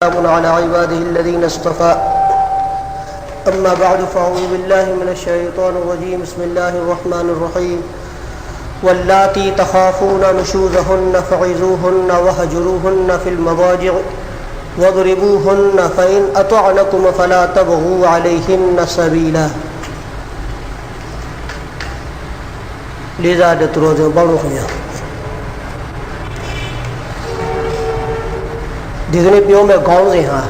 سلام على عباده الذين اصطفى أما بعد فأعوذ بالله من الشيطان الرجيم بسم الله الرحمن الرحيم واللاتي تخافون نشوزهن فعظوهن وهجروهن في المضاجع واضربوهن فإن أطعنكم فلا تبغوا عليهن سبيلا لزادة روزة بارخيا दिखने पियो में गाँव से हाँ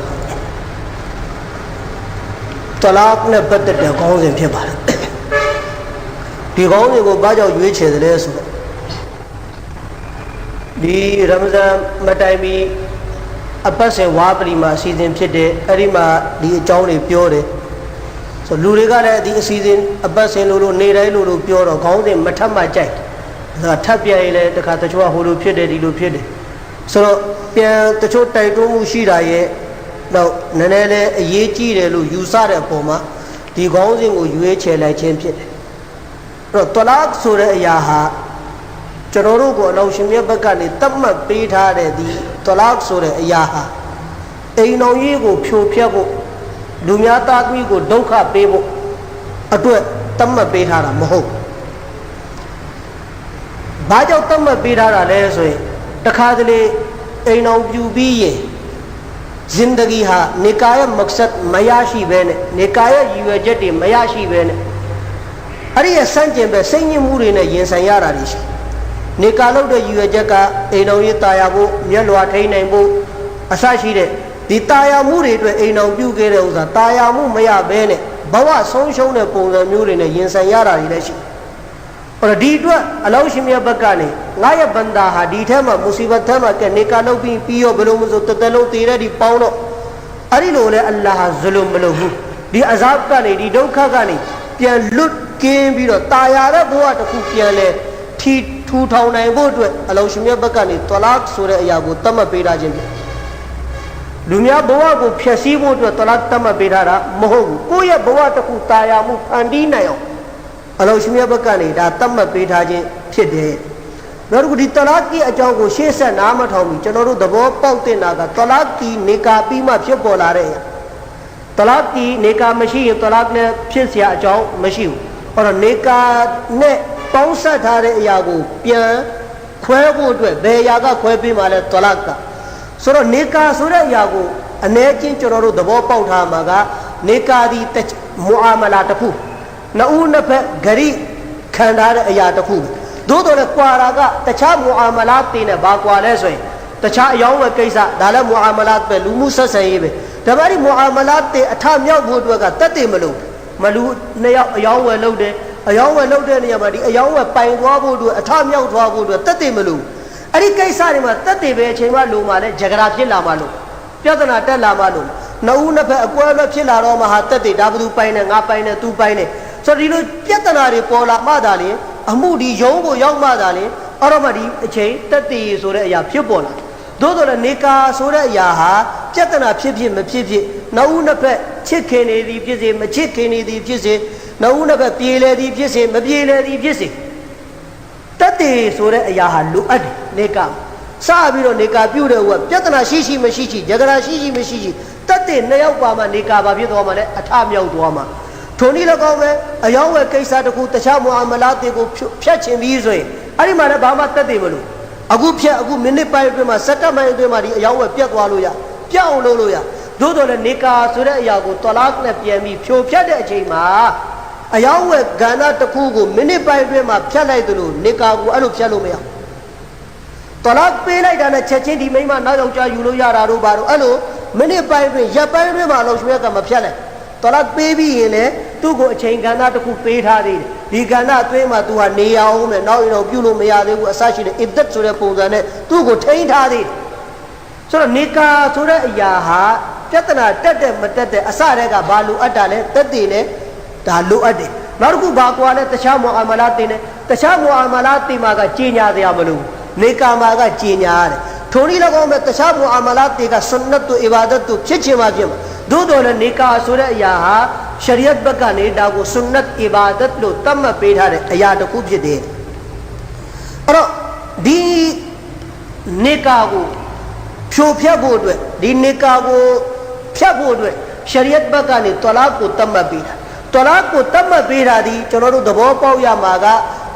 तलाक ने बदल दिया गाँव से फिर बाहर दी गाँव से को बाजाओ युए छेद ले सो दी रमज़ान मटाई भी अब से वापरी माँ सीजन फिर दे अरी माँ दी चाव ने पियो रे सो लूरे का ले दी सीजन अब से लूरो नेराई लूरो पियो रो गाँव से मठा माँ जाए तो ठप्पिया ही ले तो खाते चुआ होलो फिर दे दी लो फिर दे सोပြန်တချို့တိုက်တွန်းမှုရှိတာရဲ့တော့နည်းနည်းလေးအရေးကြီးတယ်လို့ယူဆတဲ့အပေါ်မှာဒီခေါင်းစဉ်ကိုရွေးချယ်လိုက်ခြင်းဖြစ်တယ်အဲ့တော့တလာဆိုတဲ့အရာဟာကျွန်တော်တို့ကိုအလောင်းရှင်မြတ်ဘက်ကနေတတ်မှတ်ပေးထားတဲ့ဒီတလာဆိုတဲ့အရာဟာအိမ်တော်ကြီးကိုဖြိုဖျက်ဖို့လူများသားသမီးကိုဒုက္ခပေးဖို့အတွက်တတ်မှတ်ပေးထားတာမဟုတ်ဘာကြောင့်တတ်မှတ်ပေးထားတာလဲဆိုရင်တခါတလေအိမ်အောင်ပြူပြီးရင်ज़िंदगीဟာနေကာရဲ့မက္ဆတ်မရရှိဘဲနဲ့နေကာရဲ့ရည်ရွယ်ချက်တွေမရရှိဘဲနဲ့အဲ့ဒီရဲ့စန့်ကျင်ပဲစိတ်ညစ်မှုတွေနဲ့ရင်ဆိုင်ရတာတွေရှိနေကာလုပ်တဲ့ရည်ရွယ်ချက်ကအိမ်အောင်ရေးတာယာဖို့မျက်လွှာထိန်းနိုင်ဖို့အစရှိတဲ့ဒီတာယာမှုတွေအတွက်အိမ်အောင်ပြုခဲ့တဲ့ဥစ္စာတာယာမှုမရဘဲနဲ့ဘဝဆုံးရှုံးတဲ့ပုံစံမျိုးတွေနဲ့ရင်ဆိုင်ရတာတွေလည်းရှိऔर दी ट्वा अलाउ शिमिया बक्काने गाया बंदा हा दी थे मा मुसीबत थे मा के निकालो पियो बलो मुझो ततलो तेरे दी पाउनो अरी लोले अल्लाह जुल्म बलोहु दी अजाब का नहीं दी डोखा का नहीं प्यार लुट के बीरो तायारा बुआ तो खूब प्यार ले ठी ठू ठाउ नहीं बोट वे अलाउ शिमिया बक्काने तलाक सूरे यागो तम पेड़ा जिम्मे दुनिया बुआ को फ्यसी बोट वे तलाक तम पेड़ा रा मोहगु कोई बुआ तो खूब ताया मु अंडी नहीं होအလောရှင်မြတ်ဘက်ကနေဒါတတ်မှတ်ပေးထားခြင်းဖြစ်တယ်။နောက်တစ်ခုဒီတလာကီအကြောင်းကိုရှေ့ဆက်နားမထောင်ပြီးကျွန်တော်တို့သဘောပေါက်တဲ့နာကတလာကီနေကာပြီးမှဖြစ်ပေါ်လာတဲ့တလာကီနေကာမရှိရင်တလာကနဲ့ဖြစ်เสียအကြောင်းမရှိဘူး။အဲ့တော့နေကာနဲ့ပေါင်းဆက်ထားတဲ့အရာကိုပြန်ခွဲဖို့အတွက်ဘယ်အရာကခွဲပေးမှလဲတလာကဆိုတော့နေကာဆိုတဲ့အရာကိုအ ਨੇ ချင်းကျွန်တော်တို့သဘောပေါက်ထားမှာကနေကာဒီမူအာမလာတစ်ခုनऊन पे घरी खंडार या तकू दो दोले क्वारा का तछा मुआमलात तीने बाक्वाले सोए तछा याऊं कैसा दाला मुआमलात पे लुमु से सही बे तबारी मुआमलात ते अठा म्याव भूतवा का तते मलू ने याऊं लोडे ने यमाडी याऊं पाइन द्वा भूतवा अठा म्याव द्वा भूतवा तते मलू अरे कैसा ने मा तते बे छेमा लो माले झगड़ा फिर ला मालो प्यादना टे ला मालो नऊन पे अक्वाला फिर ला रो मा तते दाबदू पाइने गा पाइने तू पाइने सो दी लो प्यतना रे पोला मा दाले अमुडी यौं को यौं मा दाले और मडी अच्छे तत्ती सो रे या फिर पोला दो दोले नेका सो रे या हा प्यतना फिर म फिर नऊ न पे छिखे ने दी फिर से म छिखे ने दी फिर से नऊ न पे पीले दी फिर से म पीले दी फिर से तत्ती सो रे या हा लु अड नेका सा भी रो नेका प्यू रे हुआ प्यतना शीशी में शीशी झगड़ा शीशी में शीशी तत्ती न याऊ पा मा नेका बा फिर तो मा ले अठा म्याऊ तो मा ठोनी लगाओ में अयाओं में कई सारे को तछा मुआमलात को फ्याचे वीज होए अरे मारे बामा तदे बोलो अगु मिने पाए पे मा सटा में पे मारी अयाओं में प्याक वालो या प्याओ लो या दो दोले निका सुरे या को तलाक ने प्यामी फ्यो फ्यादे अच्छे मा अयाओं में गाना तकू को मिने पाए पे मा फ्यालाई दलो निका को अनु फ्यालो में तलाक पे लाई दाना छचे दी में मा ना लौचा युलो या रारो बारो अनु मिने पाए पे या पाए पे मा लौचमे का मा फ्यालाई तलाक पे भी ये ले तू को अच्छे गाना तो खूब पे था दे दी गाना तो मा तू हा नहीं आओ में नाउ इनो प्यूलो में याद है वो असाशी ने इद्दत सुरे पोंगा ने तू को ठई था दे सो निका सुरे या हा कितना टटे मटटे असारे का बालू अटाले तदी ने दालू अडे नरकू बाकवाले तशा मुआमलात ने तशा मुआमलात मा का चीन्या दे आमलू निका मा का चीन्या थोड़ी लगाओ में तशा मुआमलात का सुन्नत तो इबादत तो छिछे माजिम दो दोले निका सुरे या शरीयत बका ने डागो सुन्नत इबादत लो तम पेढ़ा रे या तो खूब जे दे और दी निका को ဖြိုဖျက်ဖို့အတွက် ဒီနိကာကိုဖြတ်ဖို့အတွက်ရှရီယတ်ဘက်ကနေတလာကိုတတ်မှတ်ပေးတာတလာကိုတတ်မှတ်ပေးတာဒီကျွန်တော်တို့သဘောပေါက်ရမှာက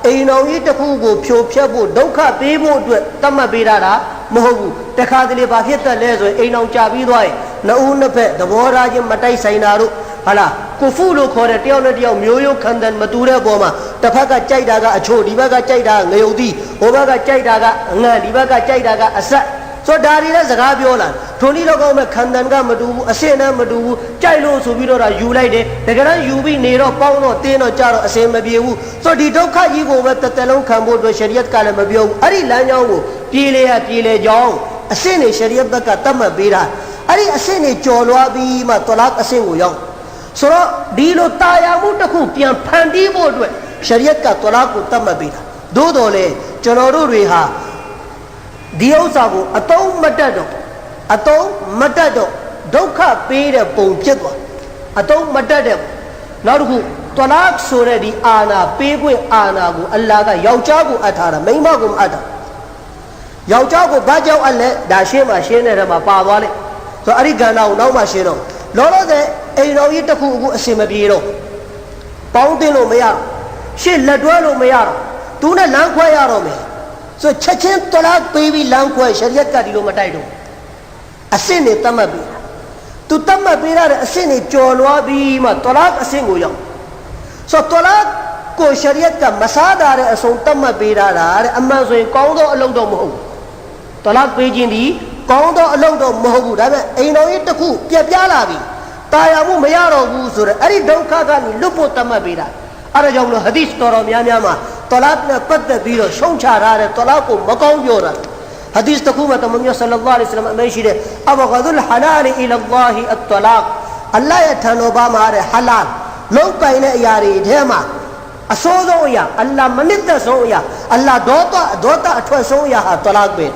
အိမ်တော်ကြီးတစ်ခုကိုဖြိုဖျက်ဖို့ဒုက္ခပေးဖို့အတွက်တတ်မှတ်ပေးတာမဟုတ်ဘူးတခါတလေဘာဖြစ်တတ်လဲဆိုရင်အိမ်တော်ကြာပြီးသွားရင်နှစ်ဦးနှစ်ဖက်သဘောထားချင်းမတိုက်ဆိုင်တာတို့ဟာလားကိုဖူလို့ခေါ်တဲ့တယောက်နဲ့တယောက်မျိုးရိုးခံတဲ့မတူတဲ့ပုံမှာတစ်ဖက်ကကြိုက်တာကအချို့ဒီဘက်ကကြိုက်တာငရုတ်သီးဟိုဘက်ကကြိုက်တာကအငံဒီဘက်ကကြိုက်တာကအဆက်ဆိုဒါတွေလည်းစကားပြောလာထုံနည်းတော့ကောင်းမဲ့ခံတဲ့ကမတူဘူးအစင်နဲ့မတူဘူးကြိုက်လို့ဆိုပြီးတော့ယူလိုက်တယ်တကယ်တော့ယူပြီးနေတော့ပေါင်းတော့တင်းတော့ကြတော့အစင်မပြေဘူးဆိုဒီဒုက္ခကြီးကိုပဲတစ်သက်လုံးခံဖို့အတွက်ရှရီယတ်ကလည်းမပြောဘူးအဲ့ဒီလမ်းကြောင်းကိုပြေးလေကြောင်းအစင်နေရှရီယတ်ဘက်ကတတ်မှတ်ပေးတာအဲ့ဒီအစင်နေကြော်လွားပြီးမှတလာအစင်ကိုရောက်ဆိုတော့ဒီလိုတာယာမှုတစ်ခုပြန်ဖန်တီးဖို့အတွက်ရှရီယတ်ကတလာကိုတတ်မှတ်ပေးတာသို့တော်လေကျွန်တော်တို့တွေဟာဒီဥစ္စာကိုအတုံးမတက်တော့ဒုက္ခပေးတဲ့ပုံဖြစ်သွားအတုံးမတက်တဲ့နောက်တစ်ခုတလာဆိုတဲ့ဒီအာနာပေးခွင့်အာနာကိုအလ္လာဟ်ကယောက်ျားကိုအပ်ထားတာမိန်းမကိုမအပ်တာယောက်ျားကိုဘာကြောင့်အပ်လဲဒါရှင်းတဲ့ထဲမှာပါသွားလိမ့်ဆိုအဲ့ဒီကဏ္ဍကိုနောက်မှရှင်းတော့လောလောဆယ်အိမ်တော်ကြီးတစ်ခုအခုအစင်မပြေတော့ပေါင်းတင်လို့မရတော့ရှေ့လက်တွဲလို့မရတော့သူနဲ့လမ်းခွဲရတော့မယ်ဆိုချက်ချင်းတလာပေးပြီးလမ်းခွဲရှရီယတ်ကဒီလိုမတိုက်တော့အစင်နေတတ်မှတ်ပြီးသူတတ်မှတ်ပေးရတဲ့အစင်နေကြော်လွားပြီးမှတလာအစင်ကိုရောက်ဆိုတလာကိုရှရီယတ်ကမစားတာတဲ့အဆုံးတတ်မှတ်ပေးတာတဲ့အမှန်ဆိုရင်ကောင်းသောအလုပ်တော့မဟုတ်ဘူးတလာပေးခြင်းဒီကောင်းသောအလုပ်တော့မဟုတ်ဘူးဒါပေမဲ့အိမ်တော်ကြီးတစ်ခုပြက်ပြားလာပြီတာယာမှုမရတော့ဘူးဆိုတော့အဲ့ဒီဒုက္ခကနေလွတ်ဖို့တတ်မှတ်ပေးတာအဲ့ဒါကြောင့်မလို့ဟဒီစ်တော်များမှာတလာနဲ့ပတ်သက်ပြီးတော့ရှုံချထားတဲ့တလာကိုမကောင်းပြောတာဟဒီစ်တစ်ခုမှာတမန်တော်ဆလ္လာလဟ်အလိုင်းဝါဆလမ်အမိန့်ရှိတယ်အဘဂဒ်ဟလာလ်အီလာလာဟီအတ္တလာအလ္လာဟ်ရဲ့ထံတော်ဘာမှာတဲ့ဟလာလုံးပိုင်တဲ့အရာတွေထဲမှာအစိုးဆုံးအရာအလ္လာဟ်မနစ်သက်ဆုံးအရာအလ္လာဟ်ဒေါသအထွက်ဆုံးအရာဟာတလာပဲ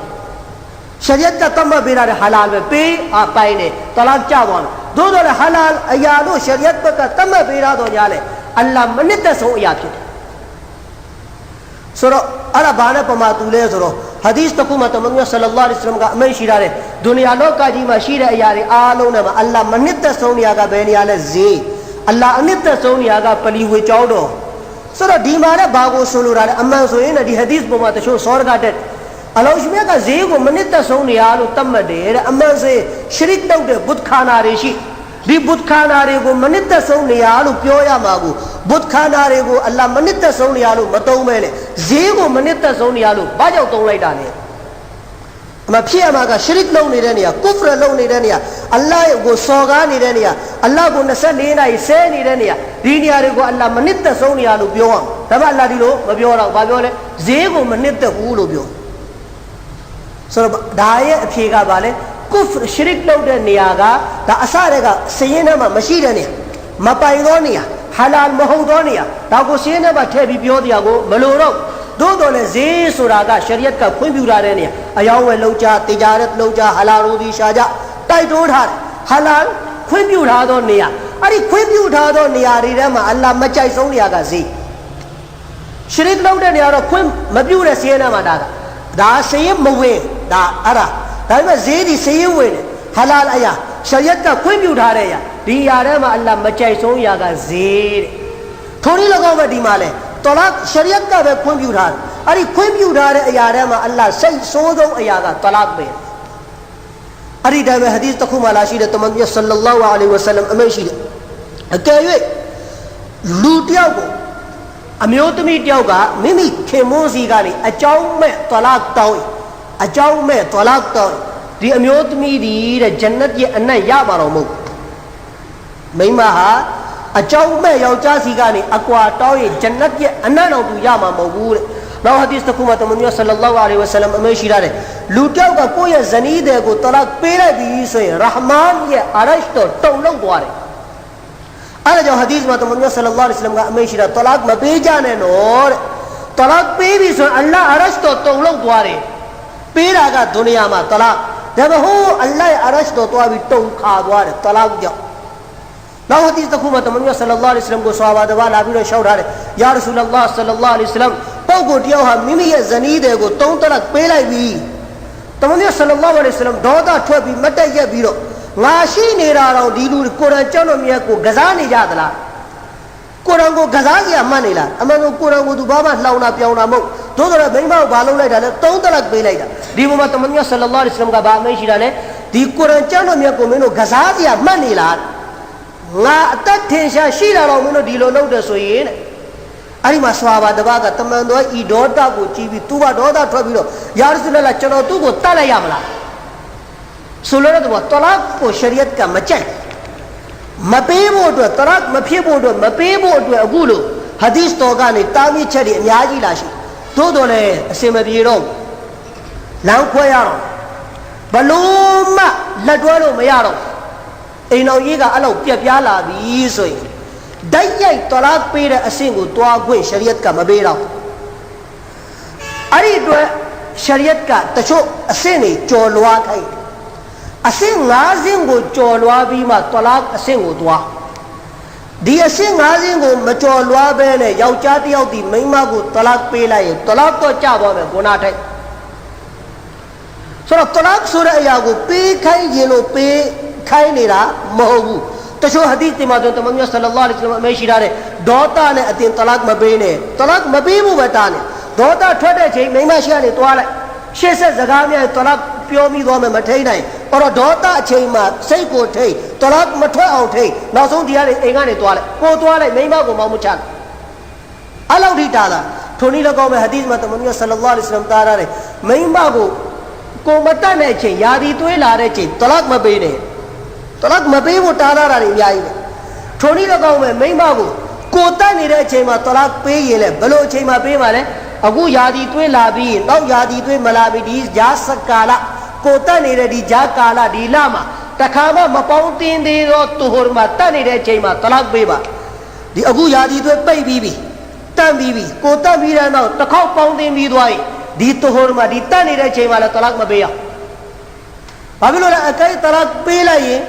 ရှရီယတ်ကတတ်မှတ်ပေးတဲ့ဟလာပဲပေးအပိုင်နဲ့တလာကြသွားတယ်သို့တော်လည်းဟလာအရာတို့ရှရီယတ်ဘက်ကတတ်မှတ်ပေးတော့ညာလေအလ္လာဟ်မနစ်သက်ဆုံးအရာဖြစ်တယ်ဆိုတော့အဲ့ဒါဘာနဲ့ပမာတူလဲဆိုတော့ဟဒီစ်တစ်ခုမှာတမန်တော်ဆလ္လာလဟ်အလိုင်းဝါဆလမ်ကအမိန့်ရှိထားတယ်ဒုနီယာလောကကြီးမှာရှိတဲ့အရာတွေအားလုံးနဲ့မှာအလ္လာဟ်မနစ်သက်ဆုံးနေရာကဘယ်နေရာလဲဈေးအလ္လာဟ်အနစ်သက်ဆုံးနေရာကပလီဝေကျောင်းတော်ဆိုတော့ဒီမှာလည်းဘာကိုဆိုလိုတာလဲအမှန်ဆိုရင်ဒီဟဒီစ်ပေါ်မှာတချို့စောရကတဲ့အလောရှိမြတ်ကဈေးကိုမနစ်သက်ဆုံးနေရာလို့သတ်မှတ်တယ်တဲ့အမှန်ဆိုရှရစ်လုပ်တဲ့ဘုဒ္ဓခါနာတွေရှိဒီဘုဒ္ဓခါနာတွေကိုမနစ်သက်ဆုံးနေရာလို့ပြောရမှာကိုဘုဒ္ဓခါနာတွေကိုအလ္လာဟ်မနစ်သက်ဆုံးနေရာလို့မသုံးပဲနဲ့ဈေးကိုမနစ်သက်ဆုံးနေရာလို့ဘာကြောင့်သုံးလိုက်တာလဲအမှဖြစ်ရမှာကရှရစ်လုပ်နေတဲ့နေရာကုဖရလုပ်နေတဲ့နေရာအလ္လာဟ်ကိုစော်ကားနေတဲ့နေရာအလ္လာဟ်ကို24နာရီဆဲနေတဲ့နေရာဒီနေရာတွေကိုအလ္လာဟ်မနစ်သက်ဆုံးနေရာလို့ပြောအောင်ဒါပေမဲ့အလ္လာဟ်ဒီလိုမပြောတော့ဘာပြောလဲဈေးကိုမနစ်သက်ဘူးလို့ပြောဆိုတော့ဒါရဲ့အဖြေကဘာလဲကုဖရရှရစ်လုပ်တဲ့နေရာကဒါအစတည်းကစည်ရင်ထဲမှာမရှိတဲ့နေရာမပိုင်သောနေရာဟာလာမဟုတ်သောနေရာဒါကိုစည်ရင်ထဲမှာထည့်ပြီးပြောတရားကိုမလိုတော့သို့တော်လည်းဈေးဆိုတာကရှရီယတ်ကခွင့်ပြုထားတဲ့နေရာအယောင်းဝယ်လောက်ကြတေချာတဲ့လောက်ကြဟာလာရိုဒီရှာကြတိုက်တိုးထားတယ်ဟာလာခွင့်ပြုထားသောနေရာအဲ့ဒီခွင့်ပြုထားသောနေရာတွေထဲမှာအလ္လာဟ်မကြိုက်ဆုံးနေရာကဈေးရှရစ်လုပ်တဲ့နေရာတော့ခွင့်မပြုတဲ့စည်ရင်ထဲမှာဒါစည်ရင်မဝင်ဒါအဲ့ဒါပေမဲ့ဈေးဒီစည်ရင်ဝင်တယ်ဟာလာအရာရှရီယတ်ကခွင့်ပြုထားတဲ့အရာဒီအရာထဲမှာအလ္လာဟ်မကြိုက်ဆုံးအရာကဈေးတဲ့ထိုနည်း၎င်းပဲဒီမှာလဲတလာရှရီယတ်ကပဲခွင့်ပြုထားတယ်အဲ့ဒီခွင့်ပြုထားတဲ့အရာထဲမှာအလ္လာဟ်စိတ်ဆိုးဆုံးအရာကတလာပဲအဲ့ဒီတည်းပဲဟဒီစ်တစ်ခုမှလာရှိတဲ့တမန်တော်ဆလ္လာလာဟ်အလိုင်းဝါဆလမ်အမိန့်ရှိတယ်အကယ်၍လူတယောက်ကိုအမျိုးသမီးတယောက်ကမိမိခင်မွန်းစီကနေအကြောင်းမဲ့တလာတောင်းအကြောင်းမဲ့တလာတောင်းဒီအမျိုးသမီးဒီတဲ့ဂျန်နတ်ရဲ့အနက်ရပါတော့မဟုတ်မိန်းမဟာအကြောင်းမဲ့ယောက်ျားစီကနေအကွာတောင်းရင်ဂျန်နတ်ရဲ့အနက်တော်သူရမှာမဟုတ်ဘူးတဲ့နောက်ဟဒီစ်တစ်ခုမှာတမန်တော်ဆလ္လာလာဟ်အလိုင်းဝါဆလမ်အမိန့်ရှိတယ်လူတယောက်ကကိုယ့်ရဲ့ဇနီးတွေကိုတလာပေးလိုက်ပြီးဆိုရင်ရာဟ်မန်ရဲ့အာရရှ်တော်တုံလုံးသွားတယ်အဲ့ဒါကြောင့်ဟဒီစ်မှာတမန်တော်ဆလ္လာလာဟ်အလိုင်းဝါဆလမ်ကအမိန့်ရှိတယ်တလာမပေးကြနဲ့နော်တဲ့တလာပေးပြီးဆိုရင်အလ္လာဟ်အာရရှ်တော်တုံလုံးသွားတယ်ပေးတာကဒုနီယာမှာတလာဒါပေမဲ့ဟိုအလ္လာဟ်အာရရှ်တော်သွားပြီးတုံခါသွားတယ်တလာကြောင့်နောက်ဟဒီစ်တစ်ခုမှာတမန်တော်ဆလ္လာလာဟ်အလိုင်းဝါဆလမ်ကိုဆွာဘာတဘာလာပြီးတော့ရှောက်ထားတယ်ယာရဆူလလာဆလ္လာလာဟ်အလိုင်းဝါဆလမ်ပုဂ္ဂိုလ်တယောက်ဟာမိမိရဲ့ဇနီးတွေကို3တလက်ပေးလိုက်ပြီး တမန်တော်ဆလ္လာလာဟ်အလိုင်းဝါဆလမ်ဒေါသထွက်ပြီးမတက်ရက်ပြီးတော့ငါရှိနေတာတော့ဒီလူကိုရ်အာန်ကျောင်းတော်မြတ်ကိုကစားနေကြသလားကိုရ်အာန်ကိုကစားကြရမှတ်နေလားအမှန်တော့ကိုရ်အာန်ကိုသူဘာမှလှောင်တာပြောင်းတာမဟုတ်သို့တော်လည်းမိန်းမကိုဘာလုပ်လိုက်တာလဲ3တလက်ပေးလိုက်တာဒီဘုံမှာတမန်တော်ဆလ္လာလာဟ်အလိုင်းဝါဆလမ်ကဘာအမိန့်ရှိတာလဲဒီကိုရ်အာန်ကျောင်းတော်မြတ်ကိုမင်းတို့ကစားကြရမှတ်နေလားငါအသက်ထင်ရှားရှိလာတော့မင်းတို့ဒီလိုလုပ်တယ်ဆိုရင်အဲ့ဒီမှာဆွာဘာတပါးကတမန်တော်ဤဒေါသကိုကြည့်ပြီးသူကဒေါသထွက်ပြီးတော့ယာရဆူလလာကျွန်တော်သူ့ကိုတတ်လိုက်ရမလားဆိုလိုတဲ့တော့တလာကိုရှရီယတ်ကမကြိုက်မပေးဖို့အတွက်တလာမဖြစ်ဖို့အတွက်မပေးဖို့အတွက်အခုလို့ဟာဒီစ်တော်ကနေတာမြစ်ချက်တွေအများကြီးလာရှိသို့တော်လည်းအစင်မပြေတော့လမ်းခွဲရတော့ဘလို့မှလက်တွဲလို့မရတော့အိမ်တော်ကြီးကအဲ့လောက်ပြက်ပြားလာပြီဆိုရင်ဓာတ်ရိုက်တလာပေးတဲ့အဆင့်ကိုတွားခွင့်ရှရီယတ်ကမပေးတော့အဲ့ဒီအတွက်ရှရီယတ်ကတချို့အဆင့်တွေကြော်လွားခိုင်းအဆင့်5ဆင့်ကိုကြော်လွားပြီးမှတလာအဆင့်ကိုတွားဒီအဆင့်5ဆင့်ကိုမကြော်လွားဘဲနဲ့ယောက်ျားတစ်ယောက်ဒီမိန်းမကိုတလာပေးလိုက်ရင်တလာတော့ကြသွားမယ်ကိုနာထိုက်ဆိုတော့တလာဆိုတဲ့အရာကိုပေးခိုင်းရင်လို့ပေးခိုင်းနေတာမဟုတ်ဘူးတချို့ဟာဒီသ်မှာဆိုတမန်တော်ဆလ္လာလာဟ်အလိုင်းဝါဆလမ်အမိန့်ရှိတဲ့ဒေါသနဲ့အတင်တလာမပေးနဲ့တလာမပေးဘူးပဲတားနေဒေါသထွက်တဲ့ချိန်မိန်းမရှိကနေတွားလိုက်ရှေ့ဆက်စကားများတလာပြောမိသွားမယ်မထိန်နိုင်အဲ့တော့ဒေါသအချိန်မှာစိတ်ကိုထိန်တလာမထွက်အောင်ထိန်နောက်ဆုံးဒီကနေအိမ်ကနေတွားလိုက်ကိုတွားလိုက်မိန်းမကိုမောင်းမချလိုက်အဲ့လောက်ထိတားလားထိုနည်းလည်းကောင်းပဲဟာဒီသ်မှာတမန်တော်ဆလ္လာလာဟ်အလိုင်းဝါဆလမ်တားရတယ်မိန်းမကိုမတတ်တဲ့အချိန်ယာဒီသွေးလာတဲ့အချိန်တလာမပေးနဲ့တလာမပေးဖို့တားတာတွေအများကြီးပဲထိုနည်းလည်းကောင်းပဲမိန်းမကိုတတ်နေတဲ့အချိန်မှာတလာပေးရင်လည်းဘယ်လိုအချိန်မှာပေးမှာလဲအခုယာဒီသွေးလာပြီးရင်နောက်ယာဒီသွေးမလာပြီးဒီဂျာစကာလကိုတတ်နေတဲ့ဒီဂျာကာလဒီလမှာတခါမှမပေါင်းတင်သေးတော့သူဟိုမှာတတ်နေတဲ့အချိန်မှာတလာပေးပါဒီအခုယာဒီသွေးပိတ်ပြီးပြီတတ်ပြီးပြီကိုတတ်ပြီးတဲ့နောက်တစ်ခေါက်ပေါင်းတင်ပြီးသွားရင်ဒီသူဟိုမှာဒီတတ်နေတဲ့အချိန်မှာလည်းတလာမပေးရဘာဖြစ်လို့လဲအကိတလာပေးလိုက်ရင်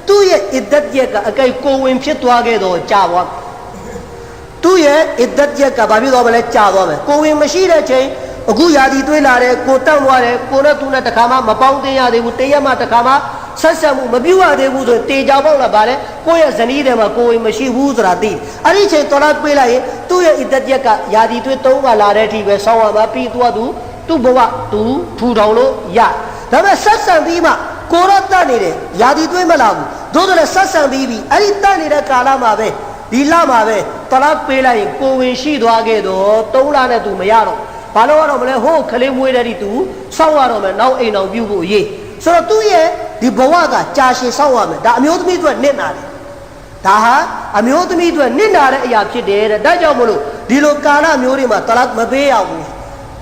သူ့ရဲ့အစ်ဒတ်ရက်ကအကိကိုဝင်ဖြစ်သွားခဲ့တော့ကြာသွားသူ့ရဲ့အစ်ဒတ်ရက်ကဘာဖြစ်သွားမလဲကြာသွားမယ်ကိုဝင်မရှိတဲ့ချိန်အခုယာဒီတွေးလာတယ်ကိုတောက်သွားတယ်ကိုနဲ့သူနဲ့တခါမှမပေါင်းတင်ရသေးဘူးတရက်မှတခါမှဆက်ဆက်မှုမပြုတ်ရသေးဘူးဆိုရင်တေချာပေါက်လာပါလေကိုရဲ့ဇနီးတွေမှာကိုဝင်မရှိဘူးဆိုတာသိအဲ့ဒီချိန်တော်လာပေးလိုက်ရင်သူ့ရဲ့အစ်ဒတ်ရက်ကယာဒီတွေး3ကလာတဲ့အထိပဲဆောင်းရမှာပြီးသူ့ဘဝသူထူထောင်လို့ရဒါပေမဲ့ဆက်ဆံပြီးမှကိုရတတ်နေတယ်ယာဒီတွေးမလာဘူးသို့တော်လည်းဆက်ဆံပြီးပြီအဲ့ဒီတတ်နေတဲ့ကာလမှာပဲဒီလမှာပဲတလာပေးလိုက်ရင်ကိုဝင်ရှိသွားခဲ့တော့3လနဲ့သူမရတော့ဘာလို့ရတော့မလဲဟိုးခလေးမွေးတဲ့ဒီသူစောင့်ရတော့မယ်နောက်အိမ်အောင်ပြုဖို့ရေးဆိုတော့သူ့ရဲ့ဒီဘဝကကြာရှည်စောင့်ရမယ်ဒါအမျိုးသမီးတို့နစ်နာတယ်ဒါဟာအမျိုးသမီးတို့နစ်နာတဲ့အရာဖြစ်တယ်တဲ့ဒါကြောင့်မလို့ဒီလိုကာလမျိုးတွေမှာတလာမပေးရဘူး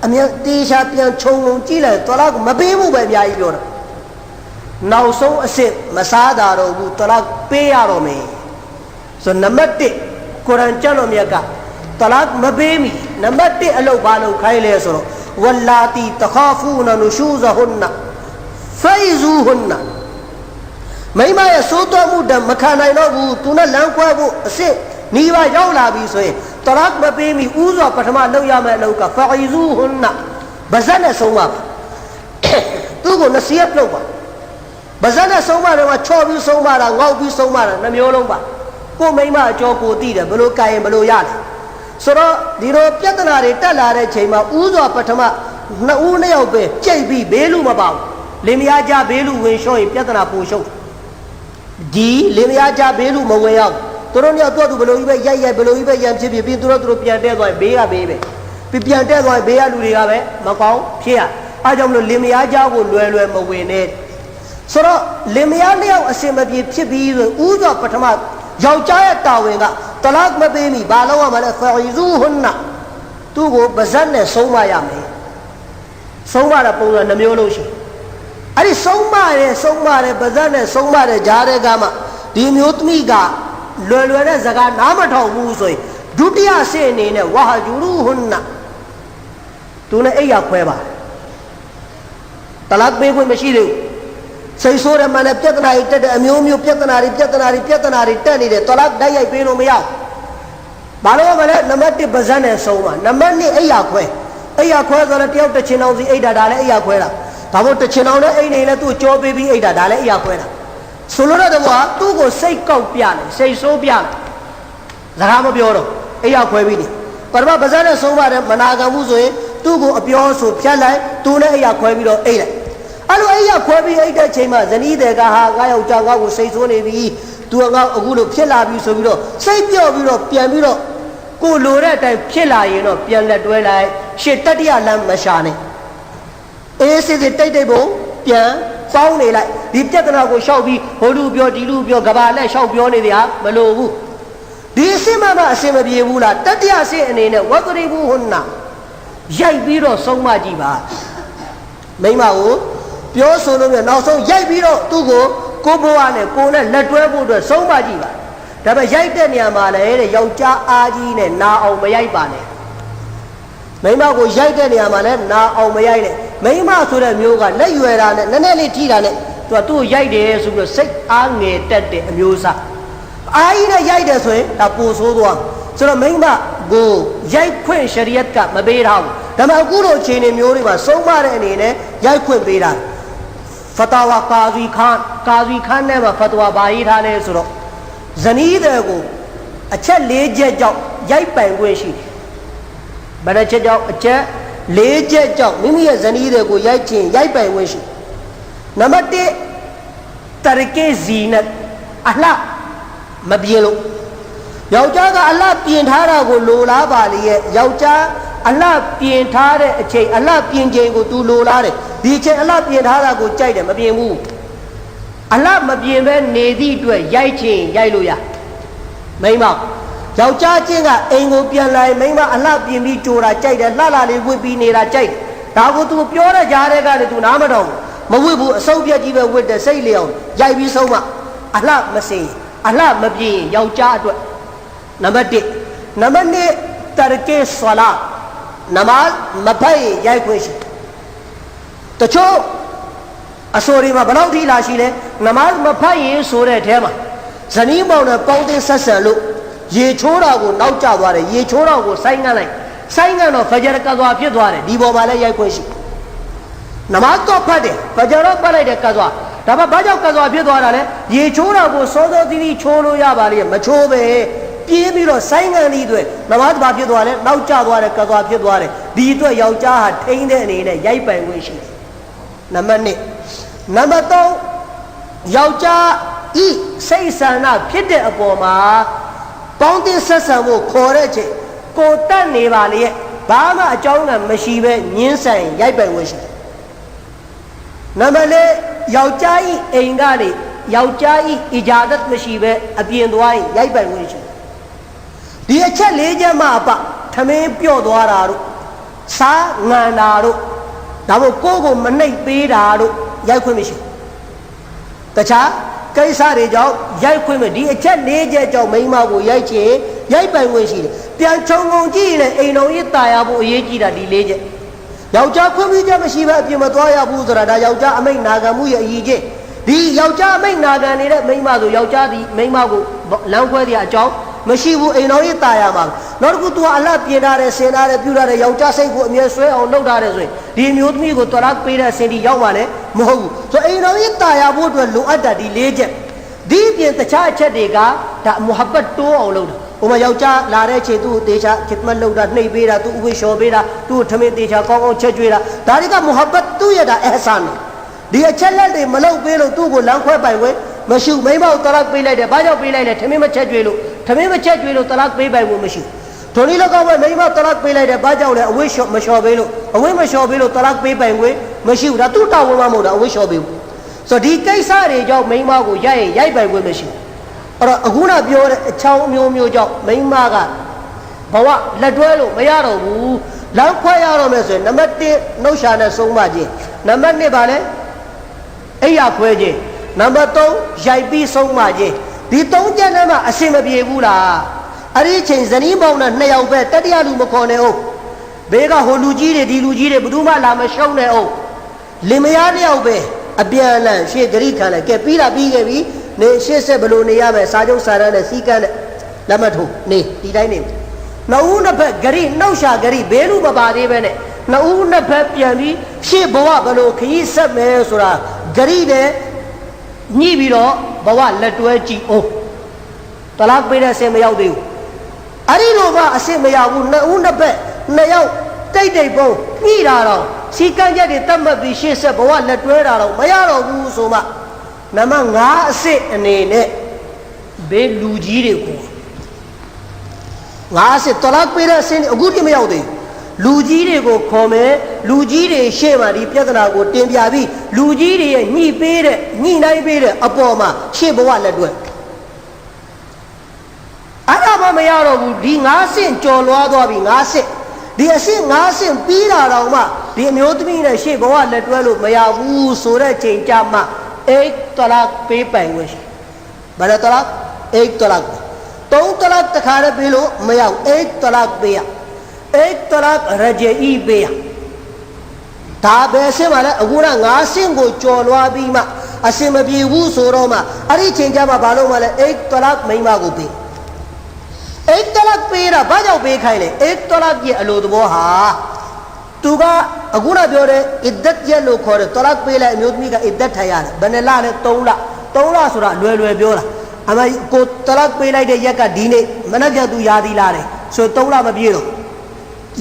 အမြဲတေချာပြန်ခြုံငုံကြည့်လိုက်တလာမပေးဘူးပဲအများကြီးပြောတာနောက်ဆုံးအစ်စ်မစားတာတော့ဘူးတလာပေးရတော့မယ်ဆိုနံပါတ်1ကုရ်အာန်ကျမ်းတော်မြတ်ကတလာမပေးမီနံပါတ်1အလုပ်ဘာလုပ်ခိုင်းလဲဆိုတော့ဝလာတီတခါဖူနာနူရှူဇဟွန်နာဖိုင်ဇူဟွန်နာမိမရဲ့စိုးတော်မှုတမခံနိုင်တော့ဘူးသူနဲ့လမ်းခွဲဖို့အစ်စ်နီးပါရောက်လာပြီဆိုရင်တလာမပေးမီဥစွာပထမလုပ်ရမယ့်အလုပ်ကဖိုင်ဇူဟွန်နာဗဇတ်နဲ့ဆုံးပါသူ့ကိုနစီယတ်လုပ်ပါဗဇတ်နဲ့ဆုံးပါတော့ချော်ပြီးဆုံးပါတာငေါက်ပြီးဆုံးပါတာနှမျိုးလုံးပါကိုမိမအကျော်ကိုတည်တယ်ဘလို့ကြိုင်ရင်ဘလို့ရတယ်ဆိုတော့ဒီလိုပြဿနာတွေတက်လာတဲ့ချိန်မှာဥစွာပထမ2ဦး2ယောက်ပဲကြိတ်ပြီးဘေးလူမပေါလင်မယားကြဘေးလူဝင်လျှော့ရင်ပြဿနာပိုရှုပ်ဒီလင်မယားကြဘေးလူမဝင်ရောက်သူတို့ညတော့သူဘလို့ကြီးပဲရိုက်ဘလို့ကြီးပဲရံဖြစ်ပြီးသူတို့ပြန်တဲသွားဘေးကဘေးပဲပြီးပြန်တဲသွားဘေးကလူတွေကပဲမကောင်းဖြစ်ရအားကြောင့်မလို့လင်မယားကြကိုလွယ်မဝင်နဲ့ဆိုတော့လင်မယား2ယောက်အစင်မပြေဖြစ်ပြီးဆိုဥစွာပထမယောက်ျားရဲ့တာဝန်ကတလာမပေးမီဘာလို့ရမလဲဖာရီဇူဟွန်နာသူ့ကိုဗဇတ်နဲ့ဆုံးမရမယ်ဆုံးမတဲ့ပုံစံနှမျိုးလုံးရှိအဲ့ဒီဆုံးမတဲ့ဗဇတ်နဲ့ဆုံးမတဲ့ဂျားတဲ့ကမှဒီမျိုးသမီးကလွယ်တဲ့စကားနားမထောင်ဘူးဆိုရင်ဒုတိယဆင့်အနေနဲ့ဝါဟာဂျူရူဟွန်နာသူနဲ့အိယာခွဲပါတလာပေးခွင့်မရှိသေးဘူးစိတ်ဆိုးတယ်မှလည်းပြဿနာတွေတက်တယ်အမျိုးမျိုးပြဿနာတွေတက်နေတယ်တလာတိုက်ရိုက်ပေးလို့မရဘူးဘာလို့မလဲနံပါတ်1ဗဇတ်နဲ့ဆုံးပါနံပါတ်2အိယာခွဲဆိုတော့တယောက်တစ်ချင်းအောင်စီအိတ်တာဒါလည်းအိယာခွဲတာ ဒါမို့တချင်အောင်နဲ့အိမ်နေလဲသူ့ကြောပေးပြီးအိတ်တာဒါလည်းအရာခွဲတာဆိုလိုတဲ့ကွာသူ့ကိုစိတ်ကောက်ပြတယ်စိတ်ဆိုးပြတယ်စကားမပြောတော့အရာခွဲပြီးနေပရမပါဇက်နဲ့ဆုံးပါတယ်မနာခံမှုဆိုရင်သူ့ကိုအပြောဆိုဖြတ်လိုက်သူနဲ့အရာခွဲပြီးတော့အိတ်လိုက်အဲ့လိုအရာခွဲပြီးအိတ်တဲ့ချိန်မှာဇနီးတဲ့ကဟာငါယောက်ျားငါ့ကိုစိတ်ဆိုးနေပြီသူကငါအခုလိုဖြစ်လာပြီဆိုပြီးတော့စိတ်ပြော့ပြီးတော့ပြန်ပြီးတော့ကိုလိုတဲ့အတိုင်းဖြစ်လာရင်တော့ပြန်လက်တွဲလိုက်ရှေ့တတိယလမ်းမရှာနဲ့အေးစစ်စစ်တိတ်တိတ်ပုံပြန်စောင်းနေလိုက်ဒီပြဿနာကိုရှောက်ပြီးဟိုလူပြောဒီလူပြောကဘာလက်ရှောက်ပြောနေတယ်ဟာမလိုဘူးဒီအစစ်မှအစင်မပြေဘူးလားတတိယအစစ်အနေနဲ့ဝတ်တရိဘူးဟွန်းနာရိုက်ပြီးတော့ဆုံးမကြည့်ပါမိမကိုပြောဆိုလို့မျိုးနောက်ဆုံးရိုက်ပြီးတော့သူ့ကိုကိုဘွားနဲ့ကိုနဲ့လက်တွဲဖို့အတွက်ဆုံးမကြည့်ပါဒါပေမဲ့ရိုက်တဲ့နေရာမှာလည်းတဲ့ယောက်ျားအားကြီးနဲ့နာအောင်မရိုက်ပါနဲ့မိမကိုရိုက်တဲ့နေရာမှာလည်းနာအောင်မရိုက်နဲ့မိမဆိုတဲ့မျိုးကလက်ရွယ်တာနဲ့နည်းနည်းလေးထိတာနဲ့သူ့ကိုရိုက်တယ်ဆိုပြီးတော့စိတ်အားငယ်တက်တဲ့အမျိုးအစားအားကြီးနဲ့ရိုက်တယ်ဆိုရင်ဒါပိုဆိုးသွားဆိုတော့မိမကိုရိုက်ခွင့်ရှရီယတ်ကမပေးတော့ဘူးဒါပေမဲ့အခုလိုအခြေအနေမျိုးတွေမှာဆုံးမတဲ့အနေနဲ့ရိုက်ခွင့်ပေးတာဖတာဝါကာဇီခန်းနဲ့မှာဖတ်ဝါဘာရေးထားလဲဆိုတော့ဇနီးတဲ့ကိုအချက်၄ချက်ကြောင့်ရိုက်ပိုင်ခွင့်ရှိတယ်ဘယ်နှချက်ကြောင့်အချက်၄ချက်ကြောင့်မိမိရဲ့ဇနီးတဲ့ကိုရိုက်ချင်ရိုက်ပိုင်ခွင့်ရှိနံပါတ်1တရကေဇီနတ်အလှမပြင်းလို့ယောက်ျားကအလှပြင်ထားတာကိုလိုလားပါလေရဲ့ယောက်ျားအလှပြင်ထားတဲ့အချိန်အလှပြင်ချိန်ကို तू လိုလားတယ်ဒီအချိန်အလှပြင်ထားတာကိုကြိုက်တယ်မပြင်ဘူးအလှမပြင်ပဲနေသည့်အတွက်ရိုက်ချင်ရိုက်လို့ရမိမယောက်ျားချင်းကအိမ်ကိုပြန်လာရင်မိမအလှပြင်ပြီးကြိုတာကြိုက်တယ်လှလှလေးဝစ်ပြီးနေတာကြိုက်တယ်ဒါကို तू ပြောတဲ့ကြားတဲ့ကလည်း तू နားမတော်ဘူးမဝစ်ဘူးအစုပ်ပြက်ကြီးပဲဝစ်တယ်စိတ်လျောင်ရိုက်ပြီးဆုံးမအလှမစင်အလှမပြင်ယောက်ျားအတွက်နံပါတ်1နံပါတ်2တရကေဆလာနမတ်မဖိုက်ရိုက်ခွင့်ရှိတချို့အဆိုရီမှာဘယ်လောက်ထိလာရှိလဲနမတ်မဖိုက်ရင်ဆိုတဲ့အထဲမှာဇနီးမောင်နဲ့ပေါင်းတင်ဆက်ဆံလို့ရေချိုးတာကိုနောက်ကျသွားတယ်ရေချိုးတာကိုဆိုင်းငံ့လိုက်ဆိုင်းငံ့တော့ဖဂျာကသွားဖြစ်သွားတယ်ဒီပေါ်မှာလည်းရိုက်ခွင့်ရှိနမတ်တော့ဖတ်တယ်ဖဂျာတော့ပတ်လိုက်တယ်ကသွားဒါပေမဲ့ဘာကြောင့်ကသွားဖြစ်သွားတာလဲရေချိုးတာကိုစောစောသီးသီးချိုးလို့ရပါလေမချိုးပဲပြေးပြီးတော့ဆိုင်းငံ့သည့်အတွက်နမတ်ဘာဖြစ်သွားလဲနောက်ကျသွားတယ်ကသွားဖြစ်သွားတယ်ဒီအတွက်ယောက်ျားဟာထိန်းတဲ့အနေနဲ့ရိုက်ပိုင်ခွင့်ရှိတယ်နံပါတ်2နံပါတ်3ယောက်ျားဤစိတ်ဆန္ဒဖြစ်တဲ့အပေါ်မှာပေါင်းတင်ဆက်ဆံဖို့ခေါ်တဲ့အချိန်ကိုတက်နေပါလေဘာမှအကြောင်းကမရှိပဲညှင်းဆန်ရိုက်ပိုင်ခွင့်ရှိတယ်နံပါတ်4ယောက်ျားဤအိမ်ကနေယောက်ျားဤအဂျာဒတ်မရှိပဲအပြင်သွားရင်ရိုက်ပိုင်ခွင့်ရှိတယ်ဒီအချက်၄ချက်မှအပထမင်းပြော့သွားတာတို့စားငံတာတို့ဒါမို့ကိုယ်ကိုမနှိပ်ပေးတာတို့ရိုက်ခွင့်မရှိတခြားကိစ္စတွေကြောင့်ရိုက်ခွင့်မဒီအချက်၄ချက်ကြောင့်မိန်းမကိုရိုက်ချင်ရိုက်ပိုင်ခွင့်ရှိတယ်ပြန်ခြုံငုံကြည့်ရင်အိမ်တော်ကြီးတာယာဖို့အရေးကြီးတာဒီ၄ချက်ယောက်ျားခွင့်ပြုချက်မရှိဘဲအပြင်မသွားရဘူးဆိုတာဒါယောက်ျားအမိန့်နာခံမှုရဲ့အရေးကြီးဒီယောက်ျားအမိန့်နာခံနေတဲ့မိန်းမဆိုယောက်ျားဒီမိန်းမကိုလမ်းခွဲတဲ့အကြောင်းမရှိဘူးအိမ်တော်ကြီးတာယာမှာနောက်တစ်ခု तू အလှပြင်ထားတယ်ဆင်ထားတယ်ပြုထားတယ်ယောက်ျားစိတ်ကိုအမြဲဆွဲအောင်လုပ်ထားတယ်ဆိုရင်ဒီမျိုးသမီးကိုတော်ရပေးတဲ့အစဉ်ဒီရောက်ပါလေမဟုတ်ဘူးဆိုအိမ်တော်ကြီးတာယာဖို့အတွက်လိုအပ်တာဒီ၄ချက်ဒီပြင်တခြားအချက်တွေကဒါမုဟဘတ်တိုးအောင်လုပ်တာဟိုမှာယောက်ျားလာတဲ့ချိန်သူ့တေချာခစ်မတ်လုပ်တာနှိပ်ပေးတာသူ့ဥဝိရှော်ပေးတာသူ့ထမင်းတေချာကောင်းကောင်းချက်ကျွေးတာဒါတွေကမုဟဘတ်သူ့ရတာအဟဆန်ဒီအချက်လက်တွေမလုပ်ပေးလို့သူ့ကိုလမ်းခွဲပိုင်ခွင့်မရှိမိမကိုတလတ်ပေးလိုက်တယ်ဘာကြောင့်ပေးလိုက်လဲထမင်းမချက်ကျွေးလို့ထမင်းမချက်ကျွေးလို့တလတ်ပေးပိုင်ခွင့်မရှိဒုနီလောကမှာမိမတလတ်ပေးလိုက်တယ်ဘာကြောင့်လဲအဝိရှော်မလျှော်ပေးလို့အဝိမလျှော်ပေးလို့တလတ်ပေးပိုင်ခွင့်မရှိဘူးဒါသူ့တာဝန်မှမဟုတ်တာအဝိလျှော်ပေးဘူးဆိုတော့ဒီကိစ္စတွေကြောင့်မိမကိုရိုက်ပိုင်ခွင့်မရှိဘူးအဲ့တော့အခုနပြောတဲ့အချောင်းမျိုးမျိုးကြောင့်မိမကဘဝလက်တွဲလို့မရတော့ဘူးလမ်းခွဲရတော့မယ်ဆိုရင်နံပါတ်1နှုတ်ရှာနဲ့ဆုံးမခြင်းနံပါတ်2ပါလဲအိယာခွဲခြင်းနံပါတ်3ရိုက်ပြီးဆုံးမခြင်းဒီ3ချက်နဲ့မှအဆင်မပြေဘူးလားအဲ့ဒီချိန်ဇနီးပေါင်းနဲ့2ယောက်ပဲတတိယလူမခေါ်နဲ့အောင်ဘေးကဟိုလူကြီးတွေဒီလူကြီးတွေဘယ်သူမှလာမရှုံးနဲ့အောင်လင်မယား2ယောက်ပဲအပြန်အလှန်ရှေ့ဂရိခံလိုက်ကဲပြီးတာပြီးခဲ့ပြီနေရှေ့ဆက်ဘလို့နေရမယ်စာချုပ်စာတမ်းနဲ့စီကန်းနဲ့လက်မှတ်ထိုးနေဒီတိုင်းနေနှစ်ဦးနှစ်ဖက်ဂရိနှုတ်ရှာဂရိဘဲလူမပါသေးပဲနဲ့ နှစ်ဦးနှစ်ဖက်ပြန်ပြီးရှေ့ဘဝဘလို့ခရီးဆက်မယ်ဆိုတာဂရိနဲ့ညှိပြီးတော့ဘဝလက်တွဲကြည့်အောင်တလားပေးတဲ့အဆင်မရောက်သေးဘူးအဲ့ဒီလိုမှအဆင်မရောက်ဘူးနှစ်ဦးနှစ်ဖက်နှစ်ယောက်တိတ်တိတ်ပုံညှိတာတော့စီကံချက်တွေတတ်မှတ်ပြီးရှေ့ဆက်ဘဝလက်တွဲတာတော့မရတော့ဘူးဆိုမှနံပါတ်5အစစ်အနေနဲ့ဘေးလူကြီးတွေကို5အစစ်တလားပေးတဲ့အဆင်အခုတိမရောက်သေးလူကြီးတွေကိုခေါ်မယ်လူကြီးတွေရှေ့မှာဒီပြဿနာကိုတင်ပြပြီးလူကြီးတွေရဲ့ညှိပေးတဲ့ညှိနှိုင်းပေးတဲ့အပေါ်မှာရှေ့ဘဝလက်တွဲအဲ့ဒါမှမရတော့ဘူးဒီ5ဆင့်ကြော်လွားသွားပြီ5ဆင့်ဒီအဆင့်5ဆင့်ပြီးတာတော့မှဒီအမျိုးသမီးနဲ့ရှေ့ဘဝလက်တွဲလို့မရဘူးဆိုတဲ့ချိန်ကြမှာအိတ်တလားပေးပိုင်ဝင်ရှိဘာလဲတလားအိတ်တလား3တလားတခါတည်းပေးလို့မရဘူးအိတ်တလားပေးရအိတ်တလားရဂျီပေးရဒါပဲဆင်းပါလေအခုက5ဆင့်ကိုကြော်လွားပြီးမှအဆင်မပြေဘူးဆိုတော့မှအဲ့ဒီချိန်ကြမှာဘာလို့မှလဲအိတ်တလားမိန်းမကိုပေးအိတ်တလားပေးတာဘာကြောင့်ပေးခိုင်းလဲအိတ်တလားရဲ့အလိုသဘောဟာသူကအခုနပြောတဲ့အစ်ဒတ်ရဲ့လို့ခေါ်တယ်တလားပေးလိုက်အမျိုးသမီးကအစ်ဒတ်ထိုင်ရတယ်ဘယ်နှလနဲ့3လဆိုတာလွယ်လွယ်ပြောတာအမကိုတလားပေးလိုက်တဲ့ရက်ကဒီနေ့မနေ့ကသူယာသီလာတယ်ဆို3လမပြေတော့